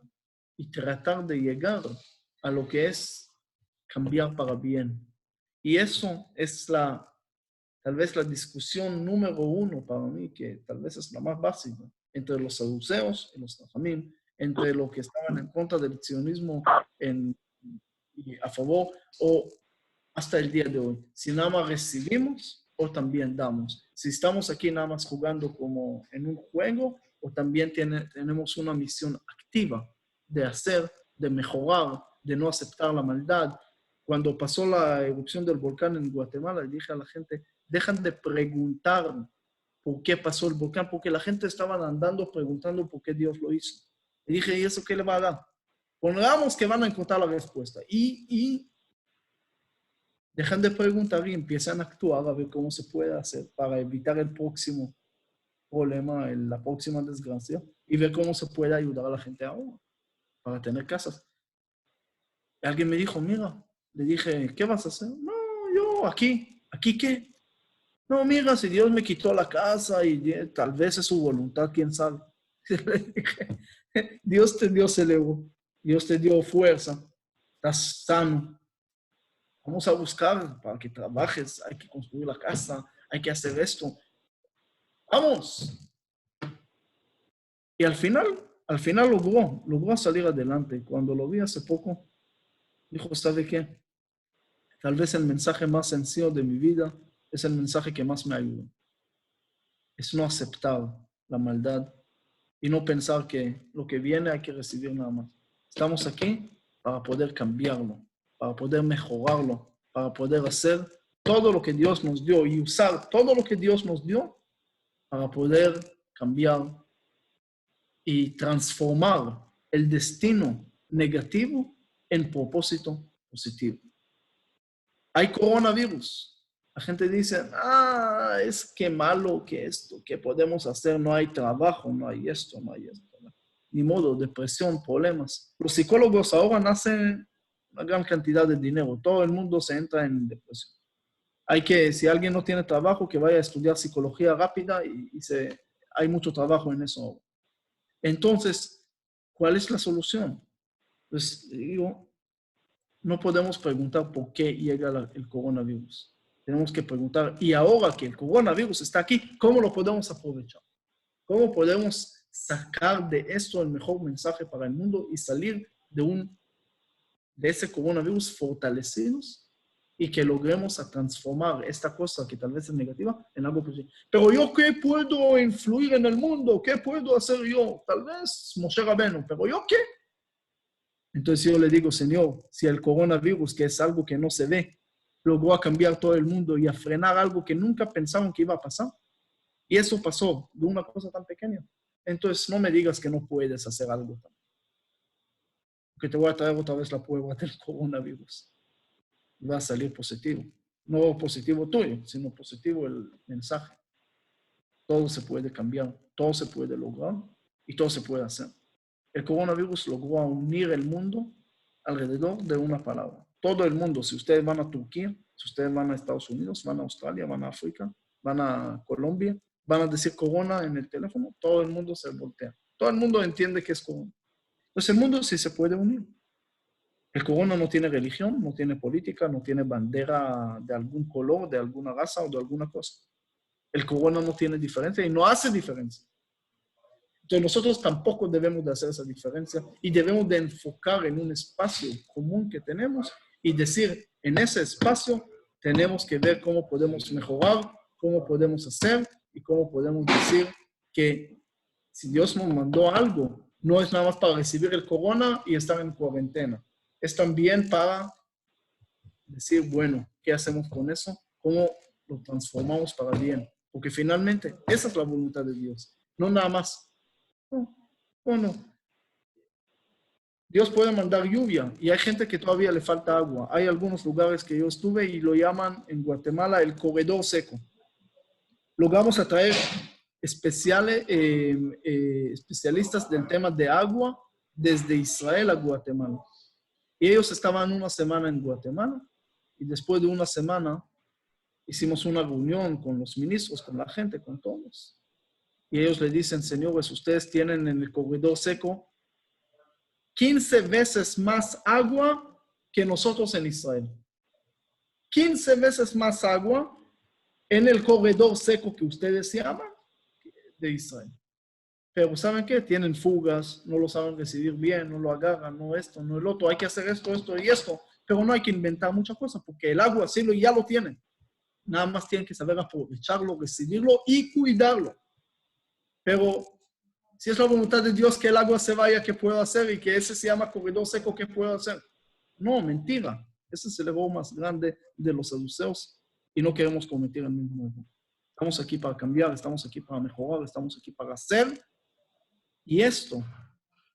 y tratar de llegar a lo que es cambiar para bien. Y eso es tal vez la discusión número uno para mí, que tal vez es la más básica, entre los saduceos y los rajamim, entre los que estaban en contra del sionismo y a favor, o hasta el día de hoy. Si nada más recibimos o también damos. Si estamos aquí nada más jugando como en un juego, o también tenemos una misión activa de hacer, de mejorar, de no aceptar la maldad. Cuando pasó la erupción del volcán en Guatemala, le dije a la gente, dejan de preguntar por qué pasó el volcán, porque la gente estaba andando preguntando por qué Dios lo hizo. Y dije, ¿y eso qué le va a dar? Pongamos que van a encontrar la respuesta. Y dejan de preguntar y empiezan a actuar a ver cómo se puede hacer para evitar el próximo problema, la próxima desgracia, y ver cómo se puede ayudar a la gente ahora para tener casas. Y alguien me dijo, mira, le dije, ¿qué vas a hacer? No, yo aquí qué. No, mira, si Dios me quitó la casa y tal vez es su voluntad, quién sabe. Dios te dio cerebro, Dios te dio fuerza, estás sano. Vamos a buscar para que trabajes, hay que construir la casa, hay que hacer esto. ¡Vamos! Y al final logró salir adelante. Cuando lo vi hace poco, dijo, ¿sabe qué? Tal vez el mensaje más sencillo de mi vida es el mensaje que más me ayuda. Es no aceptar la maldad y no pensar que lo que viene hay que recibir nada más. Estamos aquí para poder cambiarlo, para poder mejorarlo, para poder hacer todo lo que Dios nos dio y usar todo lo que Dios nos dio para poder cambiar y transformar el destino negativo en propósito positivo. Hay coronavirus. La gente dice, es que malo que esto, ¿qué podemos hacer? No hay trabajo, no hay esto, no hay esto. Ni modo, depresión, problemas. Los psicólogos ahora nacen una gran cantidad de dinero. Todo el mundo se entra en depresión. Si alguien no tiene trabajo, que vaya a estudiar psicología rápida hay mucho trabajo en eso ahora. Entonces, ¿cuál es la solución? Pues digo, no podemos preguntar por qué llega el coronavirus. Tenemos que preguntar, y ahora que el coronavirus está aquí, ¿cómo lo podemos aprovechar? ¿Cómo podemos sacar de esto el mejor mensaje para el mundo y salir de ese coronavirus fortalecidos y que logremos a transformar esta cosa que tal vez es negativa en algo positivo? Pero yo, ¿qué puedo influir en el mundo? ¿Qué puedo hacer yo? Tal vez Moshe Rabbeinu, pero ¿yo qué? Entonces yo le digo, Señor, si el coronavirus, que es algo que no se ve, logró a cambiar todo el mundo y a frenar algo que nunca pensaron que iba a pasar, y eso pasó de una cosa tan pequeña, entonces no me digas que no puedes hacer algo tan. Porque te voy a traer otra vez la prueba del coronavirus. Va a salir positivo. No positivo tuyo, sino positivo el mensaje. Todo se puede cambiar, todo se puede lograr y todo se puede hacer. El coronavirus logró unir el mundo alrededor de una palabra. Todo el mundo, si ustedes van a Turquía, si ustedes van a Estados Unidos, van a Australia, van a África, van a Colombia, van a decir corona en el teléfono, todo el mundo se voltea. Todo el mundo entiende que es corona. Entonces el mundo sí se puede unir. El corona no tiene religión, no tiene política, no tiene bandera de algún color, de alguna raza o de alguna cosa. El corona no tiene diferencia y no hace diferencia. Entonces nosotros tampoco debemos de hacer esa diferencia y debemos de enfocar en un espacio común que tenemos y decir, en ese espacio tenemos que ver cómo podemos mejorar, cómo podemos hacer y cómo podemos decir que si Dios nos mandó algo, no es nada más para recibir el corona y estar en cuarentena. Es también para decir, bueno, ¿qué hacemos con eso? ¿Cómo lo transformamos para bien? Porque finalmente esa es la voluntad de Dios, no nada más. Bueno, Dios puede mandar lluvia y hay gente que todavía le falta agua. Hay algunos lugares que yo estuve y lo llaman en Guatemala el corredor seco. Logramos atraer especialistas del tema de agua desde Israel a Guatemala. Y ellos estaban una semana en Guatemala y después de una semana hicimos una reunión con los ministros, con la gente, con todos. Y ellos le dicen, señores, ustedes tienen en el corredor seco 15 veces más agua que nosotros en Israel. 15 veces más agua en el corredor seco que ustedes llaman de Israel. Pero ¿saben qué? Tienen fugas, no lo saben recibir bien, no lo agarran, no esto, no el otro. Hay que hacer esto, esto y esto. Pero no hay que inventar muchas cosas porque el agua sí ya lo tienen. Nada más tienen que saber aprovecharlo, recibirlo y cuidarlo. Pero si es la voluntad de Dios que el agua se vaya, ¿qué puedo hacer? Y que ese se llama corredor seco, ¿qué puedo hacer? No, mentira. Ese es el error más grande de los saduceos y no queremos cometer el mismo error. Estamos aquí para cambiar, estamos aquí para mejorar, estamos aquí para hacer. Y esto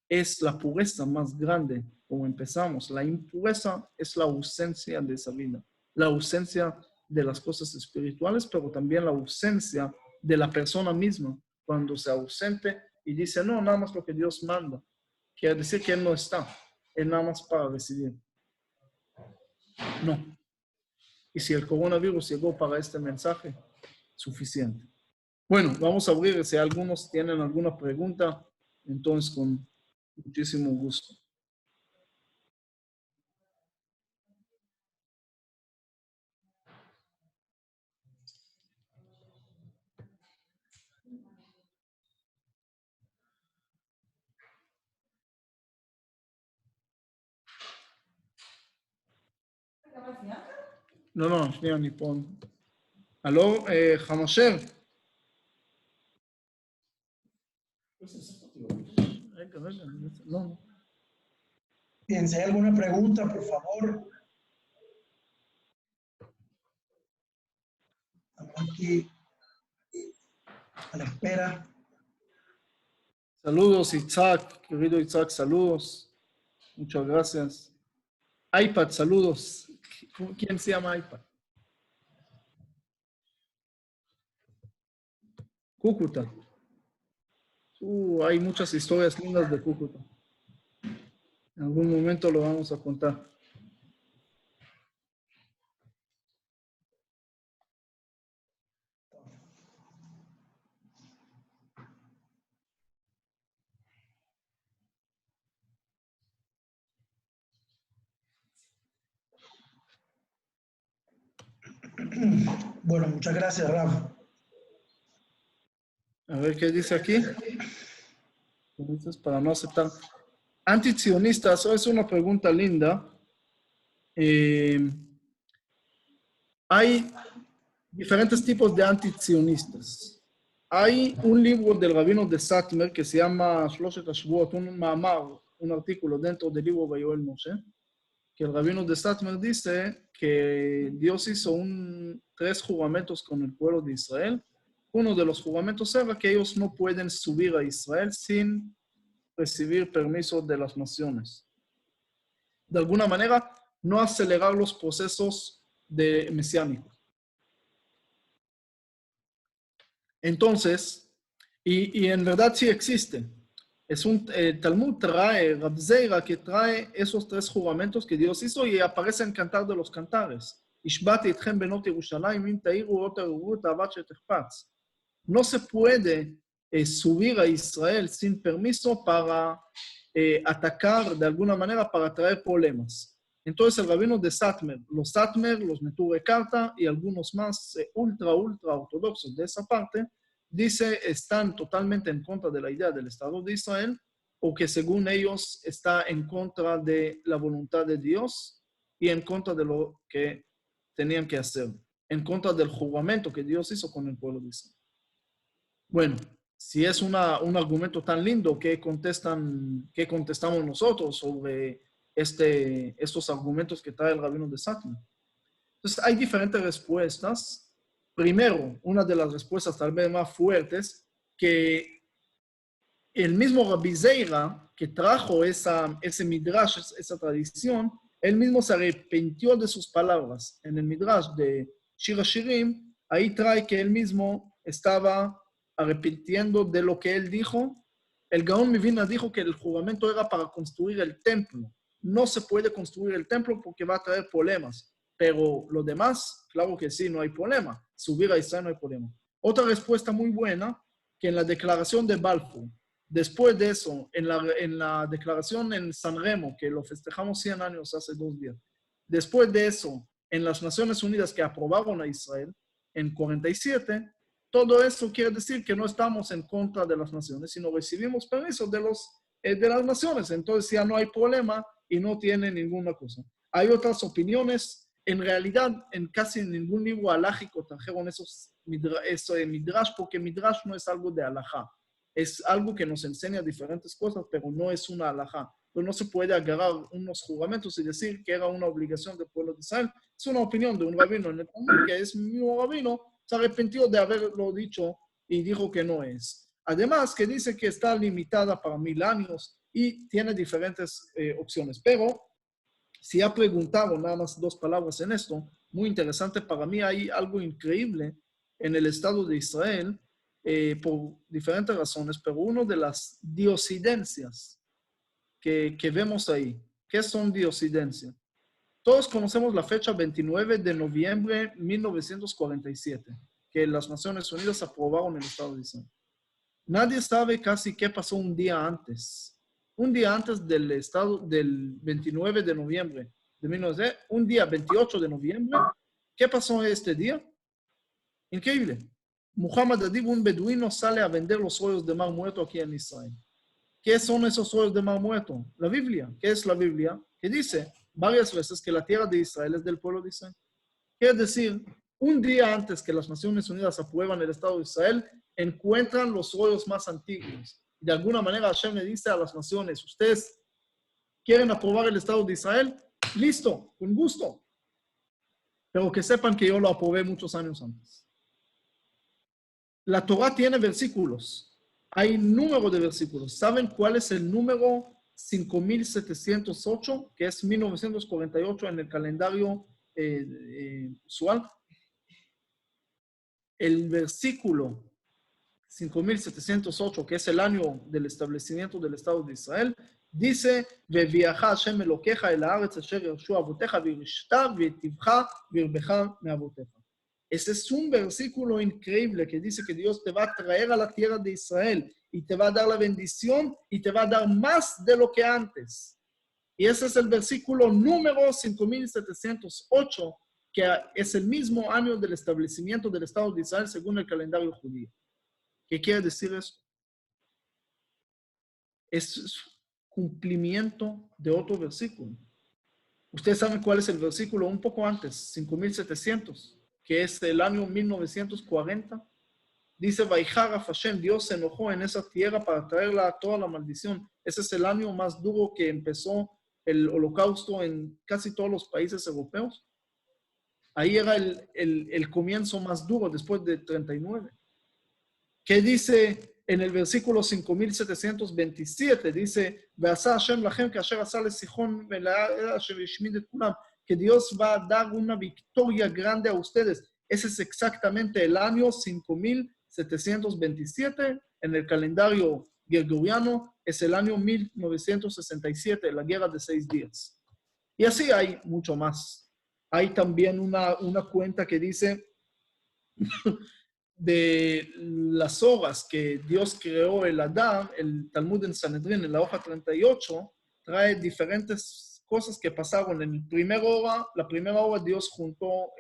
es la pureza más grande, como empezamos. La impureza es la ausencia de esa vida, la ausencia de las cosas espirituales, pero también la ausencia de la persona misma. Cuando se ausente y dice, no, nada más lo que Dios manda. Quiere decir que Él no está. Él nada más para recibir. No. Y si el coronavirus llegó para este mensaje, suficiente. Bueno, vamos a abrir. Si algunos tienen alguna pregunta, entonces con muchísimo gusto. לא, שנייה, אני פה. הלו, חמשר. רגע, no. Bien, si hay alguna pregunta, por favor. aquí a la espera. Saludos, Isaac, querido Isaac, saludos. Muchas gracias. iPad, saludos. ¿Quién se llama iPad? Cúcuta. Hay muchas historias lindas de Cúcuta. En algún momento lo vamos a contar. Bueno, muchas gracias, Rafa. A ver qué dice aquí. Entonces, para no aceptar. Antisionistas, es una pregunta linda. Hay diferentes tipos de antisionistas. Hay un libro del rabino de Satmer que se llama Shloshet HaShavuot, un mamar, un artículo dentro del libro Vayoel Moshe, que el rabino de Satmer dice que Dios hizo 3 juramentos con el pueblo de Israel. Uno de los juramentos era que ellos no pueden subir a Israel sin recibir permiso de las naciones. De alguna manera, no acelerar los procesos mesiánicos. Entonces, y en verdad sí existe. Talmud trae, Rab Zeira, que trae esos 3 juramentos que Dios hizo y aparece en Cantar de los Cantares. Ishbati etchem benot Yerushalayim, im tairu ot tarugu et avat shetechpatz. No se puede subir a Israel sin permiso para atacar de alguna manera, para traer problemas. Entonces el rabino de Satmer, los Neturei Karta y algunos más ultra ortodoxos de esa parte, dice están totalmente en contra de la idea del Estado de Israel, o que según ellos está en contra de la voluntad de Dios y en contra de lo que tenían que hacer, en contra del juramento que Dios hizo con el pueblo de Israel. Bueno, si es un argumento tan lindo, ¿qué contestamos nosotros sobre estos argumentos que trae el rabino de Satmer? Entonces, hay diferentes respuestas. Primero, una de las respuestas tal vez más fuertes, que el mismo Rabbi Zeira, que trajo ese midrash, esa tradición, él mismo se arrepintió de sus palabras. En el midrash de Shir HaShirim, ahí trae que él mismo estaba arrepintiendo de lo que él dijo. El Gaón Mivina dijo que el juramento era para construir el templo. No se puede construir el templo porque va a traer problemas. Pero lo demás, claro que sí, no hay problema. Subir a Israel no hay problema. Otra respuesta muy buena, que en la declaración de Balfour, después de eso, en la declaración en San Remo, que lo festejamos 100 años hace 2 días, después de eso, en las Naciones Unidas que aprobaron a Israel, en 47, todo eso quiere decir que no estamos en contra de las naciones, sino recibimos permiso de las naciones. Entonces ya no hay problema y no tiene ninguna cosa. Hay otras opiniones. En realidad, en casi ningún libro alágico trajeron eso de midrash, porque midrash no es algo de alajá. Es algo que nos enseña diferentes cosas, pero no es una alajá. Pero no se puede agarrar unos juramentos y decir que era una obligación del pueblo de Israel. Es una opinión de un rabino en el Talmud, que es mismo rabino, se arrepintió de haberlo dicho y dijo que no es. Además, que dice que está limitada para 1000 años y tiene diferentes opciones. Pero, si ha preguntado nada más 2 palabras en esto, muy interesante para mí, hay algo increíble en el Estado de Israel por diferentes razones, pero una de las diosidencias que vemos ahí. ¿Qué son diosidencias? Todos conocemos la fecha 29 de noviembre de 1947, que las Naciones Unidas aprobaron el Estado de Israel. Nadie sabe casi qué pasó un día antes. Un día antes del 29 de noviembre de 1947, un día 28 de noviembre, ¿qué pasó este día? Increíble. Muhammad Adib, un beduino, sale a vender los rollos de Mar Muerto aquí en Israel. ¿Qué son esos rollos de Mar Muerto? La Biblia. ¿Qué es la Biblia? Que dice varias veces que la tierra de Israel es del pueblo de Israel. Quiere decir, un día antes que las Naciones Unidas aprueban el Estado de Israel, encuentran los rollos más antiguos. De alguna manera Hashem le dice a las naciones, ustedes quieren aprobar el Estado de Israel, listo, con gusto. Pero que sepan que yo lo aprobé muchos años antes. la Torah tiene versículos. Hay número de versículos. ¿Saben cuál es el número 5708, que es 1948 en el calendario usual? El versículo 5708, que es el año del establecimiento del Estado de Israel, dice, "Veviaja Hashem Elokeja el haaretz asher yershu avoteja virishta v'tivcha virbeja meavoteja". Ese es un versículo increíble que dice que Dios te va a traer a la tierra de Israel y te va a dar la bendición y te va a dar más de lo que antes. Y ese es el versículo número 5708, que es el mismo año del establecimiento del Estado de Israel según el calendario judío. ¿Qué quiere decir eso? Es cumplimiento de otro versículo. Ustedes saben cuál es el versículo un poco antes, 5700, que es el año 1940. Dice, Vaijara Hashem, Dios se enojó en esa tierra para traerla toda la maldición. Ese es el año más duro que empezó el holocausto en casi todos los países europeos. Ahí era el comienzo más duro después de 39. ¿Qué dice en el versículo 5727? Dice, que Dios va a dar una victoria grande a ustedes. Ese es exactamente el año 5727 en el calendario gregoriano. Es el año 1967, la guerra de 6 días. Y así hay mucho más. Hay también una cuenta que dice de las horas que Dios creó el Adán, el Talmud en Sanedrín, en la hoja 38, trae diferentes cosas que pasaron. En la primera hora Dios juntó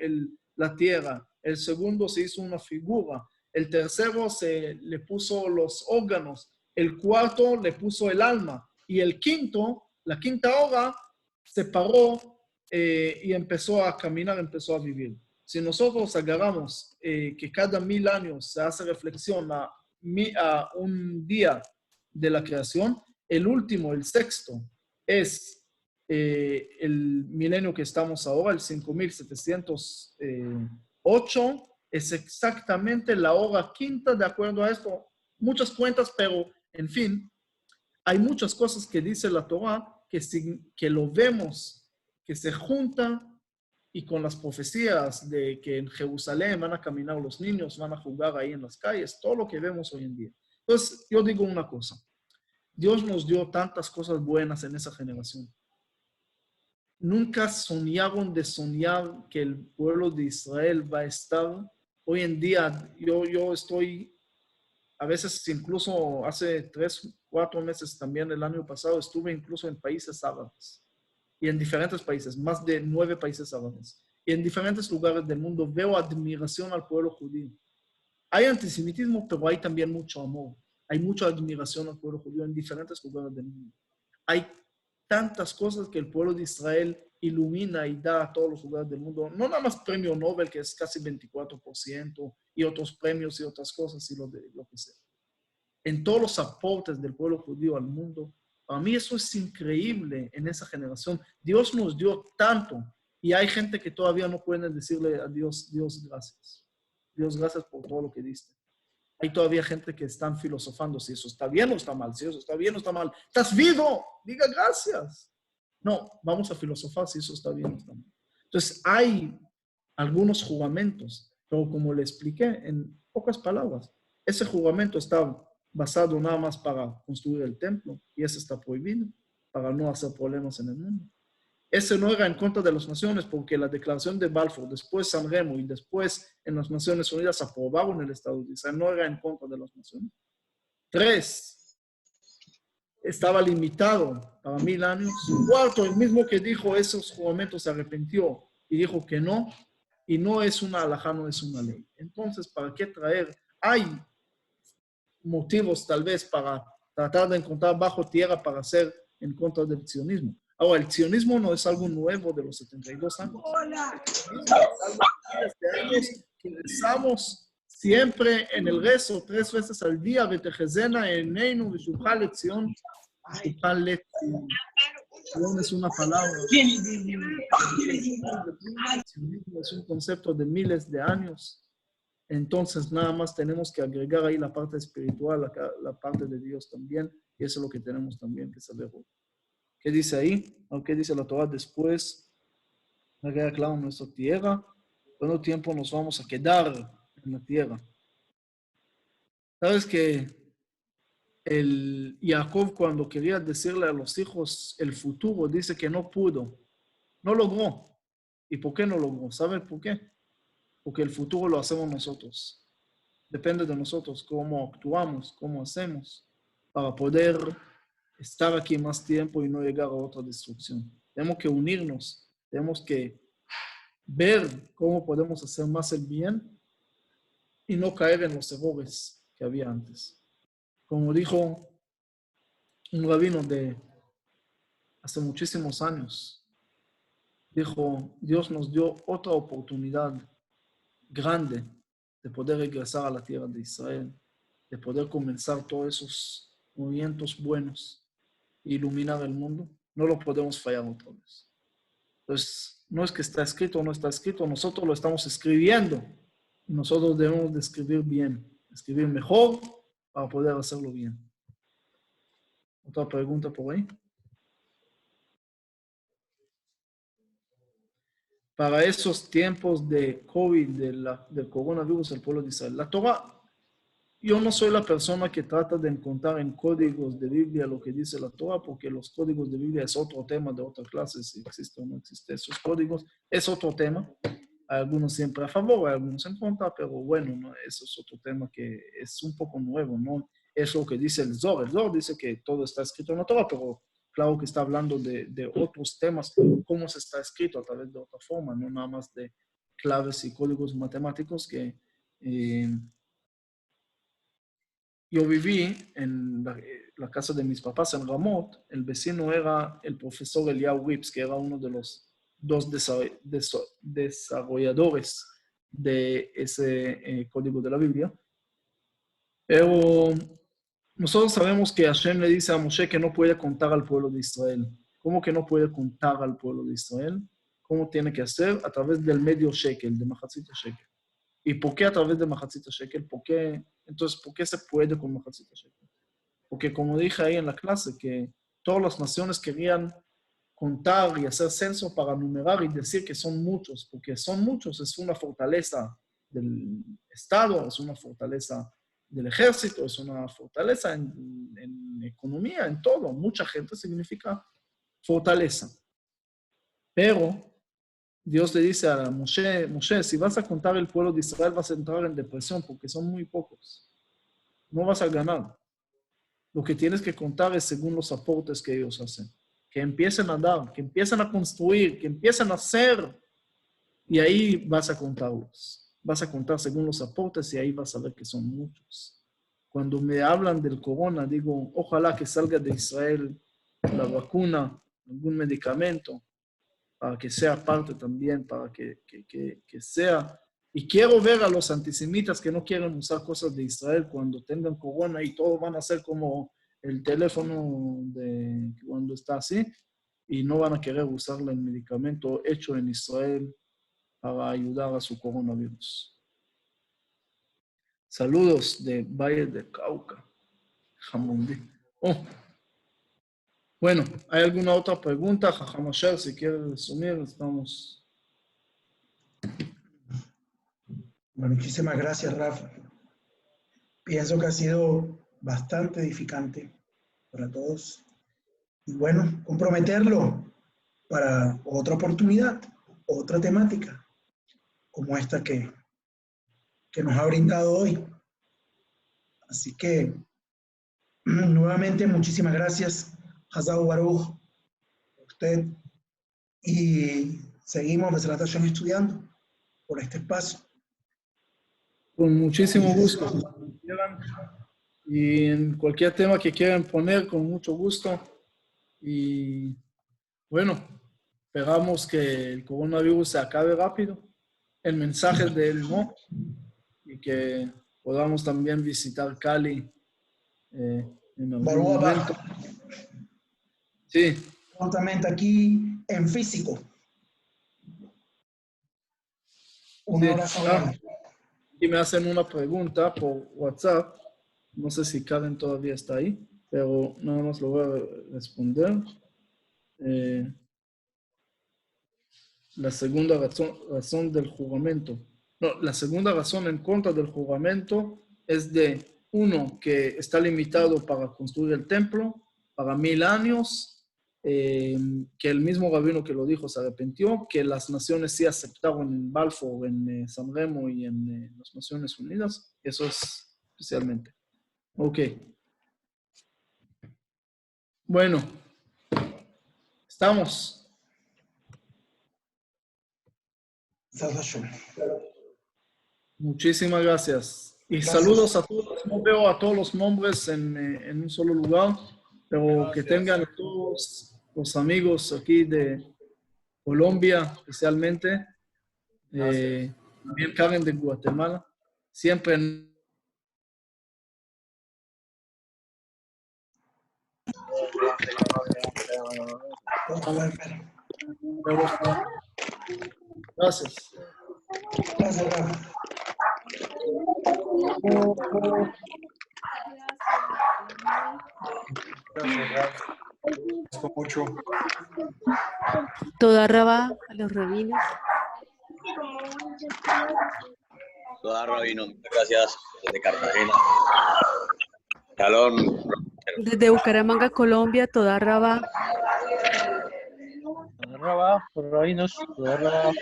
la tierra. El segundo se hizo una figura. El tercero se le puso los órganos. El cuarto le puso el alma. Y el quinto, la quinta hora, se paró y empezó a caminar, empezó a vivir. Si nosotros agarramos que cada 1000 años se hace reflexión a un día de la creación, el último, el sexto, es el milenio que estamos ahora, el 5708, es exactamente la hora quinta de acuerdo a esto. Muchas cuentas, pero en fin, hay muchas cosas que dice la Torah que lo vemos, que se juntan y con las profecías de que en Jerusalén van a caminar los niños, van a jugar ahí en las calles, todo lo que vemos hoy en día. Entonces, yo digo una cosa. Dios nos dio tantas cosas buenas en esa generación. Nunca soñaron de soñar que el pueblo de Israel va a estar. Hoy en día, yo estoy, a veces incluso hace 3, 4 meses también el año pasado, estuve incluso en países árabes. Y en diferentes países, más de 9 países árabes. Y en diferentes lugares del mundo veo admiración al pueblo judío. Hay antisemitismo, pero hay también mucho amor. Hay mucha admiración al pueblo judío en diferentes lugares del mundo. Hay tantas cosas que el pueblo de Israel ilumina y da a todos los lugares del mundo. No nada más premio Nobel, que es casi 24%, y otros premios y otras cosas y lo que sea. En todos los aportes del pueblo judío al mundo, para mí eso es increíble en esa generación. Dios nos dio tanto y hay gente que todavía no puede decirle a Dios, Dios, gracias. Dios, gracias por todo lo que diste. Hay todavía gente que están filosofando si eso está bien o está mal, si eso está bien o está mal. ¡Estás vivo! Diga gracias. No, vamos a filosofar si eso está bien o está mal. Entonces, hay algunos juramentos, pero como le expliqué en pocas palabras, ese juramento está basado nada más para construir el templo, y ese está prohibido, para no hacer problemas en el mundo. Ese no era en contra de las naciones, porque la declaración de Balfour, después San Remo y después en las Naciones Unidas aprobaron el Estado de Israel, no era en contra de las naciones. 3, estaba limitado para 1000 años. 4, el mismo que dijo esos juramentos se arrepintió y dijo que no, y no es una alajá, no es una ley. Entonces, ¿para qué traer? Hay motivos tal vez para tratar de encontrar bajo tierra para hacer en contra del sionismo. Ahora, el sionismo no es algo nuevo de los 72 años. Es algo de años que rezamos siempre en el rezo 3 veces al día, Betejezena, Eneinu, Vishubhal Etzion, Vishubhal Etzion. Sion es una palabra. El sionismo es un concepto de miles de años. entonces nada más tenemos que agregar ahí la parte espiritual, la parte de Dios también, y eso es lo que tenemos también que saber hoy. ¿Qué dice ahí? ¿Qué dice la Torah después? Me queda claro en nuestra tierra. ¿Cuánto tiempo nos vamos a quedar en la tierra? ¿Sabes que el Jacob, cuando quería decirle a los hijos el futuro, dice que no pudo, no logró? ¿Y por qué no logró? ¿Sabe por qué? Porque el futuro lo hacemos nosotros. Depende de nosotros cómo actuamos, cómo hacemos para poder estar aquí más tiempo y no llegar a otra destrucción. Tenemos que unirnos, tenemos que ver cómo podemos hacer más el bien y no caer en los errores que había antes. Como dijo un rabino de hace muchísimos años, dijo, Dios nos dio otra oportunidad grande de poder regresar a la tierra de Israel, de poder comenzar todos esos movimientos buenos e iluminar el mundo. No lo podemos fallar otra vez. Entonces, no es que está escrito o no está escrito, nosotros lo estamos escribiendo. Y nosotros debemos de escribir bien, escribir mejor para poder hacerlo bien. ¿Otra pregunta por ahí? Para esos tiempos de COVID, del coronavirus, el pueblo de Israel, la Torah, yo no soy la persona que trata de encontrar en códigos de Biblia lo que dice la Torah, porque los códigos de Biblia es otro tema de otra clase, si existe o no existe esos códigos, es otro tema. Hay algunos siempre a favor, hay algunos en contra, pero bueno, ¿no? Eso es otro tema que es un poco nuevo, ¿no? Es lo que dice el Zohar. El Zohar dice que todo está escrito en la Torah, pero claro que está hablando de otros temas, cómo se está escrito a través de otra forma, no nada más de claves y códigos matemáticos que... yo viví en la casa de mis papás en Ramot. El vecino era el profesor Eliyahu Rips, que era uno de los dos desarrolladores de ese código de la Biblia. Pero nosotros sabemos que Hashem le dice a Moshe que no puede contar al pueblo de Israel. ¿Cómo que no puede contar al pueblo de Israel? ¿Cómo tiene que hacer? A través del medio shekel, de Mahatzit shekel. ¿Y por qué a través de Mahatzit shekel? Entonces, ¿por qué se puede con Mahatzit shekel? Porque como dije ahí en la clase, que todas las naciones querían contar y hacer censo para numerar y decir que son muchos, porque son muchos, es una fortaleza del Estado, es una fortaleza del ejército, es una fortaleza en economía, en todo. Mucha gente significa fortaleza. Pero Dios le dice a Moshe, si vas a contar el pueblo de Israel, vas a entrar en depresión porque son muy pocos. No vas a ganar. Lo que tienes que contar es según los aportes que ellos hacen. Que empiecen a dar, que empiecen a construir, que empiecen a hacer. Y ahí vas a contarlos. Vas a contar según los aportes y ahí vas a ver que son muchos. Cuando me hablan del corona, digo, ojalá que salga de Israel la vacuna, algún medicamento, para que sea parte también, para que sea. Y quiero ver a los antisemitas que no quieren usar cosas de Israel cuando tengan corona y todo van a ser como el teléfono de cuando está así y no van a querer usar el medicamento hecho en Israel para ayudar a su coronavirus. Saludos de Valle de Cauca, Jamundí. Oh. Bueno, ¿hay alguna otra pregunta? Jajamashar, si quieres resumir, estamos... Bueno, muchísimas gracias, Rafa. Pienso que ha sido bastante edificante para todos. Y bueno, comprometerlo para otra oportunidad, otra temática, como esta que nos ha brindado hoy. Así que, nuevamente, muchísimas gracias, Hazau Baruch, a usted. Y seguimos Besrat Hashem estudiando por este espacio. Con muchísimo gusto. Y en cualquier tema que quieran poner, con mucho gusto. Y bueno, esperamos que el coronavirus se acabe rápido. El mensaje de él no. Y que podamos también visitar Cali en algún momento. Sí. Prontamente aquí en físico. Un abrazo grande. y me hacen una pregunta por WhatsApp. No sé si Karen todavía está ahí, pero nada más lo voy a responder. La segunda razón del juramento. No, la segunda razón en contra del juramento es de, uno, que está limitado para construir el templo para 1000 años, que el mismo rabino que lo dijo se arrepintió, que las naciones sí aceptaron en Balfour, en San Remo y en las Naciones Unidas. Eso es especialmente. Ok. Bueno, estamos. Muchísimas gracias. Y Gracias. saludos a todos. No veo a todos los nombres en un solo lugar, pero que tengan a todos los amigos aquí de Colombia, especialmente. También Karen de Guatemala. Siempre gracias. Gracias, Rafa. Agradezco mucho. Toda Rabá a los rabinos. Toda rabino, muchas gracias desde Cartagena. Shalom. Desde Bucaramanga, Colombia, toda Rabá. Toda Rabá, por rabinos, toda Rabá.